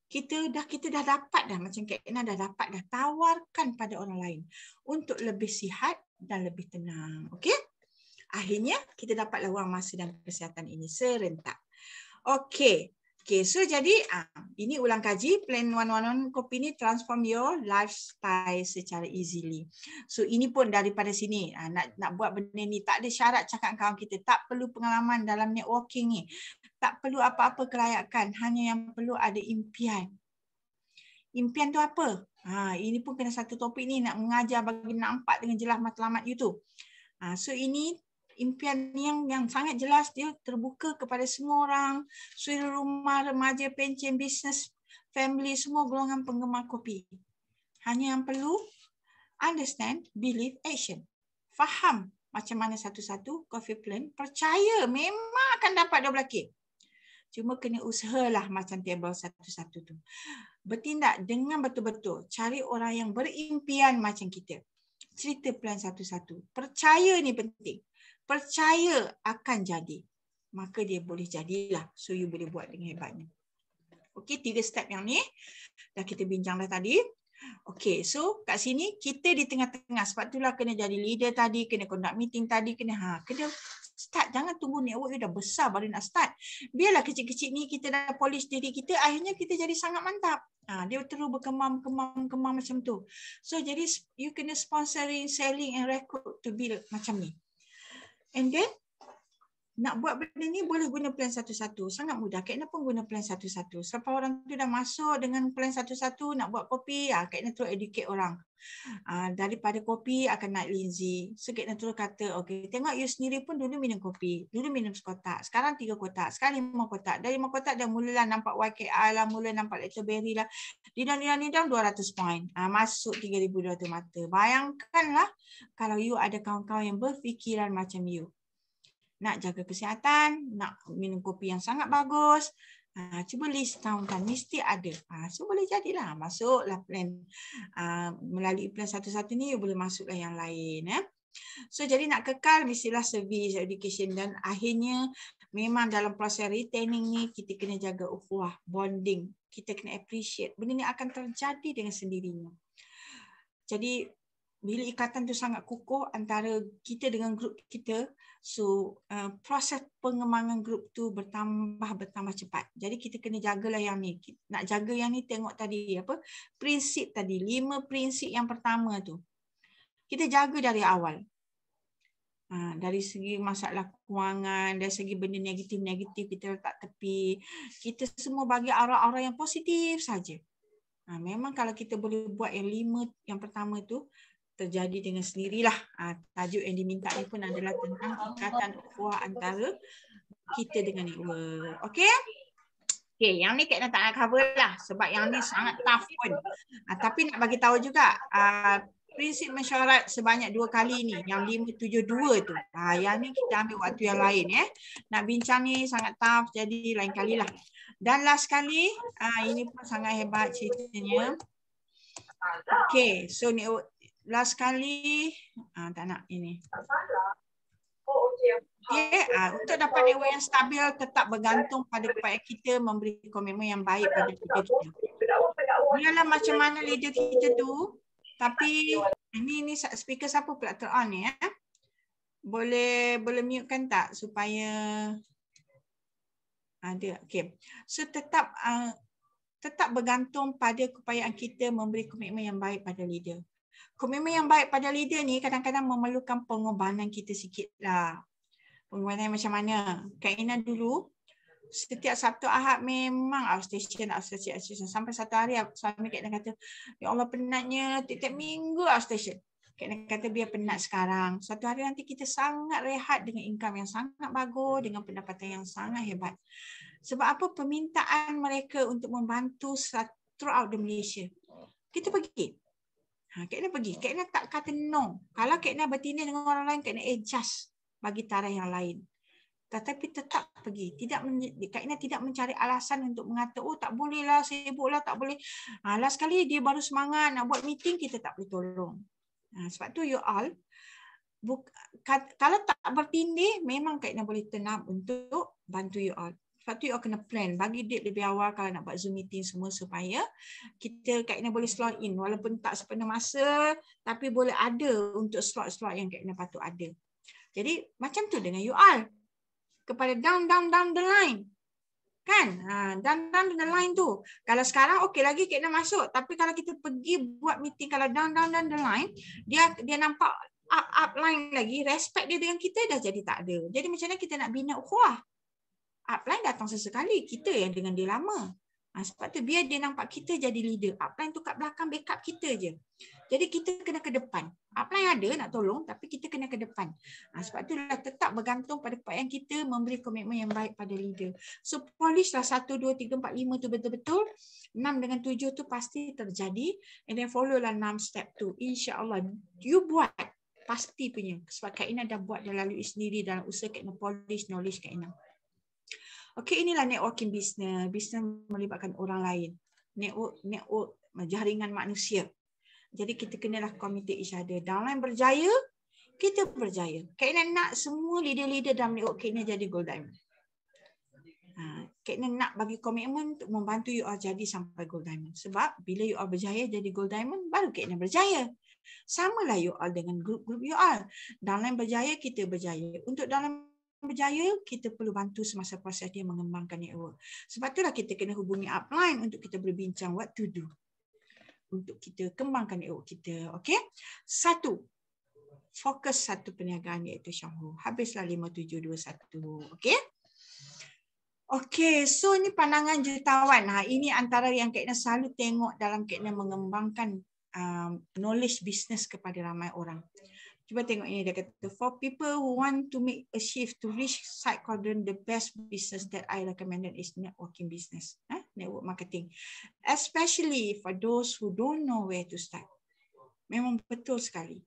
Kita dah dapat dah, macam Kak Ina dah dapat dah, tawarkan pada orang lain untuk lebih sihat dan lebih tenang. Okey? Akhirnya kita dapatlah wang, masa dan kesihatan ini serentak. Okey. So jadi ini ulang kaji plan 111 kopi ni, transform your lifestyle secara easily. So ini pun daripada sini nak buat benda ni tak ada syarat cakap kawan kita, tak perlu pengalaman dalam networking ni. Tak perlu apa-apa kelayakan, hanya yang perlu ada impian. Impian tu apa? Ini pun kena satu topik ni, nak mengajar bagi nampak dengan jelas matlamat you tu. So ini impian yang sangat jelas, dia terbuka kepada semua orang, suri rumah, remaja, pencen, bisnes, family, semua golongan penggemar kopi. Hanya yang perlu understand, believe, action. Faham macam mana satu-satu coffee plan, percaya memang akan dapat 12K. Cuma kena usahalah macam table satu-satu tu. Bertindak dengan betul-betul, cari orang yang berimpian macam kita. Cerita plan satu-satu. Percaya ni penting. Percaya akan jadi. Maka dia boleh jadilah. So you boleh buat dengan hebatnya. Okey, 3 step yang ni dah kita bincang dah tadi. Okey, so kat sini kita di tengah-tengah. Sebab itulah kena jadi leader tadi, kena conduct meeting tadi, kena start. Jangan tunggu network you dah besar baru nak start. Biarlah kecil-kecil ni kita dah polish diri kita, akhirnya kita jadi sangat mantap. Dia terus berkembang macam tu. So jadi you kena sponsoring, selling and recruit to build macam ni. And then nak buat benda ni boleh guna plan satu-satu. Sangat mudah. Kak Ina pun guna plan satu-satu. Selepas orang tu dah masuk dengan plan satu-satu nak buat kopi, Kak Ina terus educate orang. Daripada kopi akan naik Lindsay. So Kak Ina terus kata, okay, tengok you sendiri pun dulu minum kopi. Dulu minum sekotak. Sekarang 3 kotak. Sekarang 5 kotak. Dari 5 kotak dah mulalah nampak YKR lah, mula nampak Lecterberry lah. Didang 200 point. Masuk 3,200 mata. Bayangkanlah kalau you ada kawan-kawan yang berfikiran macam you. Nak jaga kesihatan, nak minum kopi yang sangat bagus, cuba list tahun-tahun, mesti ada. So boleh jadilah, masuklah plan. Melalui plan satu-satu ni, you boleh masuklah yang lain. So jadi nak kekal, mestilah service, education, dan akhirnya memang dalam proses retaining ni, kita kena jaga ukhuwah, bonding. Kita kena appreciate. Benda ni akan terjadi dengan sendirinya. Jadi, bila ikatan tu sangat kukuh antara kita dengan grup kita, so proses pengembangan grup tu bertambah cepat. Jadi kita kena jagalah yang ni. Nak jaga yang ni, tengok tadi apa? Prinsip tadi, 5 prinsip yang pertama tu. Kita jaga dari awal. Dari segi masalah kewangan, dari segi benda negatif-negatif kita letak tepi. Kita semua bagi arah-arah yang positif saja. Memang kalau kita boleh buat yang 5 yang pertama tu, terjadi dengan sendirilah. Tajuk yang diminta ni pun adalah tentang ikatan ukhuwah antara kita dengan network. Okey? Okey, yang ni Kak Ina tak nak cover lah sebab yang ni sangat tough pun. Tapi nak bagi tahu juga prinsip mesyuarat sebanyak 2 kali ni, yang 572 tu. Yang ni kita ambil waktu yang lain Nak bincang ni sangat tough, jadi lain kalilah. Dan last kali, ini pun sangat hebat ceritanya. Okey, so network last kali, tak nak ini. Okay, untuk dapat network yang stabil, tetap bergantung pada kepada kita memberi komitmen yang baik pada leader kita. Biarlah macam mana leader kita tu, tapi ini speaker siapa pula on ni Boleh mute-kan tak supaya ada. Okay, so tetap bergantung pada keupayaan kita memberi komitmen yang baik pada leader. Komitmen yang baik pada leader ni kadang-kadang memerlukan pengorbanan kita sikit lah. Pengorbanan macam mana? Kak Ina dulu, setiap Sabtu Ahad memang outstation. Sampai satu hari suami Kak Ina kata, ya Allah penatnya, tiap-tiap minggu outstation. Kak Ina kata biar penat sekarang. Satu hari nanti kita sangat rehat dengan income yang sangat bagus, dengan pendapatan yang sangat hebat. Sebab apa? Permintaan mereka untuk membantu throughout the Malaysia. Kita pergi. Kak Ina pergi. Kak Ina tak kata no. Kalau Kak Ina bertindih dengan orang lain, Kak Ina adjust bagi tarikh yang lain. Tetapi tetap pergi. Kak Ina tidak mencari alasan untuk mengata, oh tak boleh lah, sibuk lah, tak boleh. Last kali dia baru semangat nak buat meeting, kita tak boleh tolong. Sebab tu you all, kalau tak bertindih, memang Kak Ina boleh turn up untuk bantu you all. Sebab tu you all kena plan, bagi date lebih awal kalau nak buat Zoom meeting semua supaya Kak Ina boleh slot in walaupun tak sepenuh masa, tapi boleh ada untuk slot-slot yang Kak Ina patut ada. Jadi macam tu dengan you all. Kepada down the line. Kan? Down the line tu. Kalau sekarang okey lagi Kak Ina masuk, tapi kalau kita pergi buat meeting kalau down the line, dia nampak up line lagi, respect dia dengan kita dah jadi tak ada. Jadi macam mana kita nak bina ukhuwah? Upline datang sesekali, kita yang dengan dia lama. Sebab tu biar dia nampak kita jadi leader. Upline tu kat belakang backup kita je. Jadi kita kena ke depan. Upline ada nak tolong, tapi kita kena ke depan. Sebab tu tetap bergantung pada keupayaan kita memberi komitmen yang baik pada leader. So polish lah 1, 2, 3, 4, 5 tu betul-betul. 6 dengan 7 tu pasti terjadi. And then follow lah 6 step tu. InsyaAllah you buat. Pasti punya. Sebab Kak Ina dah buat dan lalui sendiri dalam usaha Kak Ina polish knowledge Kak Ina. Okey, inilah networking business. Business melibatkan orang lain. Network jaringan manusia. Jadi kita kenalah communicate each other. Downline berjaya, kita berjaya. Kak Ina nak semua leader-leader dalam network Kak Ina jadi gold diamond. Kak Ina nak bagi komitmen untuk membantu you all jadi sampai gold diamond. Sebab bila you all berjaya jadi gold diamond, baru Kak Ina berjaya. Samalah you all dengan grup-grup you all. Downline berjaya, kita berjaya. Untuk downline berjaya, kita perlu bantu semasa proses dia mengembangkan network. Sebab itulah kita kena hubungi upline untuk kita berbincang what to do. Untuk kita kembangkan network kita. Okey? 1. Fokus satu perniagaan iaitu Syangho. Habislah 5721. Okey? Okey, so ni pandangan jutawan. Ini antara yang Kak Ina selalu tengok dalam Kak Ina mengembangkan knowledge business kepada ramai orang. Cuba tengok ini, dia kata, for people who want to make a shift to reach side quadrant, the best business that I recommended is networking business, network marketing. Especially for those who don't know where to start. Memang betul sekali.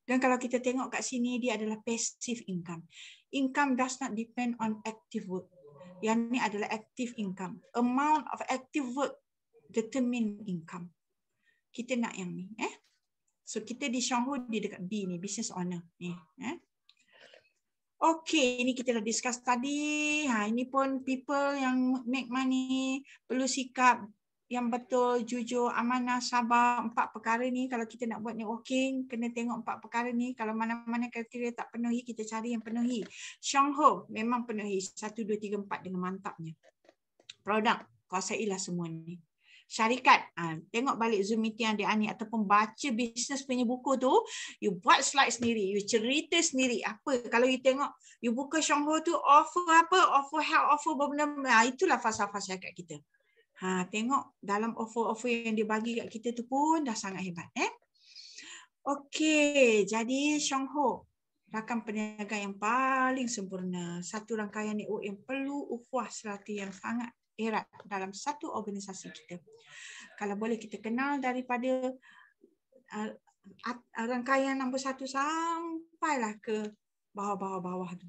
Dan kalau kita tengok kat sini, dia adalah passive income. Income does not depend on active work. Yang ni adalah active income. Amount of active work determine income. Kita nak yang ni. So kita di Syangho, di dekat B ni, business owner ni. Okay, ini kita dah discuss tadi. Ini pun people yang make money, perlu sikap yang betul, jujur, amanah, sabar. 4 perkara ni kalau kita nak buat networking, kena tengok 4 perkara ni. Kalau mana-mana kriteria tak penuhi, kita cari yang penuhi. Syangho memang penuhi 1, 2, 3, 4 dengan mantapnya. Produk, kuasailah semua ni. Syarikat, tengok balik Zoom meeting adik-adik ataupun baca bisnes punya buku tu, you buat slide sendiri, you cerita sendiri. Apa, kalau you tengok, you buka Syangho tu, offer apa, offer help, offer benda-benda, itulah falsafah syarikat kita. Tengok dalam offer-offer yang dia bagi kat kita tu pun dah sangat hebat. Okey, jadi Syangho, rakam perniagaan yang paling sempurna. Satu rangkaian network yang perlu ukhuwah serata yang sangat erat dalam satu organisasi kita. Kalau boleh kita kenal daripada rangkaian nombor 1 sampailah ke bawah-bawah tu.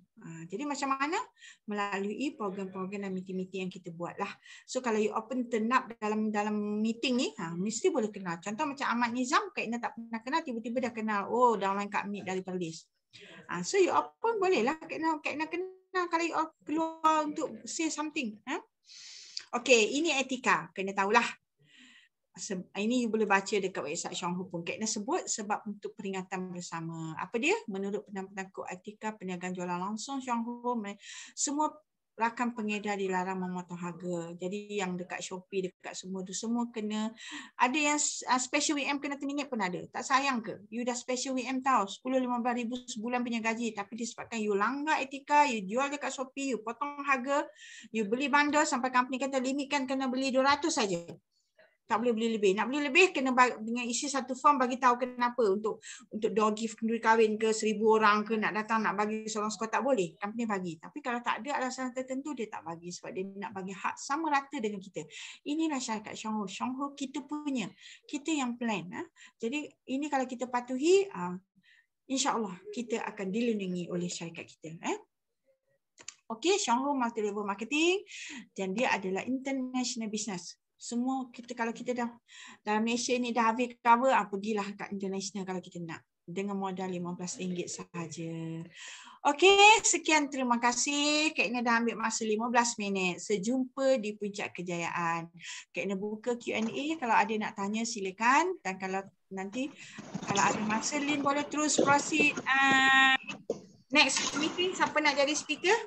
Jadi macam mana? Melalui program-program dan meeting-meeting yang kita buat lah. So kalau you open turn up dalam meeting ni, mesti boleh kenal. Contoh macam Ahmad Nizam, Kak Ina tak pernah kenal, tiba-tiba dah kenal. Oh, dah main kat meet daripada list. So you open boleh lah Kak Ina kenal kalau you keluar untuk say something. Okay, ini etika. Kena tahulah. Ini you boleh baca dekat website Syangho pun. Kak Ina sebut sebab untuk peringatan bersama. Apa dia? Menurut pendapat kod etika perniagaan jualan langsung Syangho, semua rakan pengedar dilarang memotong harga. Jadi yang dekat Shopee, dekat semua tu semua kena. Ada yang special WM kena RM1 pun ada. Tak sayang ke? You dah special WM tau. 10-15 ribu sebulan punya gaji. Tapi disebabkan you langgar etika, you jual dekat Shopee, you potong harga, you beli bundle sampai company kata limit kan kena beli 200 saja. Tak boleh beli lebih. Nak beli lebih kena dengan isi satu form bagi tahu kenapa. Untuk door gift kenduri kahwin ke 1000 orang ke nak datang nak bagi seorang skor tak boleh. Company bagi. Tapi kalau tak ada alasan tertentu dia tak bagi sebab dia nak bagi hak sama rata dengan kita. Inilah syarikat Syangho. Syangho kita punya. Kita yang plan. Jadi ini kalau kita patuhi, insya-Allah kita akan dilindungi oleh syarikat kita. Okey, Syangho multi-level marketing dan dia adalah international business. Semua kita kalau kita dah dalam Malaysia ni dah habis cover, pergilah kat international kalau kita nak dengan modal RM15 sahaja. Okey, sekian terima kasih. Kak Ina dah ambil masa 15 minit. Sejumpa di puncak kejayaan. Kak Ina buka Q&A, kalau ada nak tanya silakan dan kalau nanti kalau ada masa Lin boleh terus proceed. Next meeting siapa nak jadi speaker?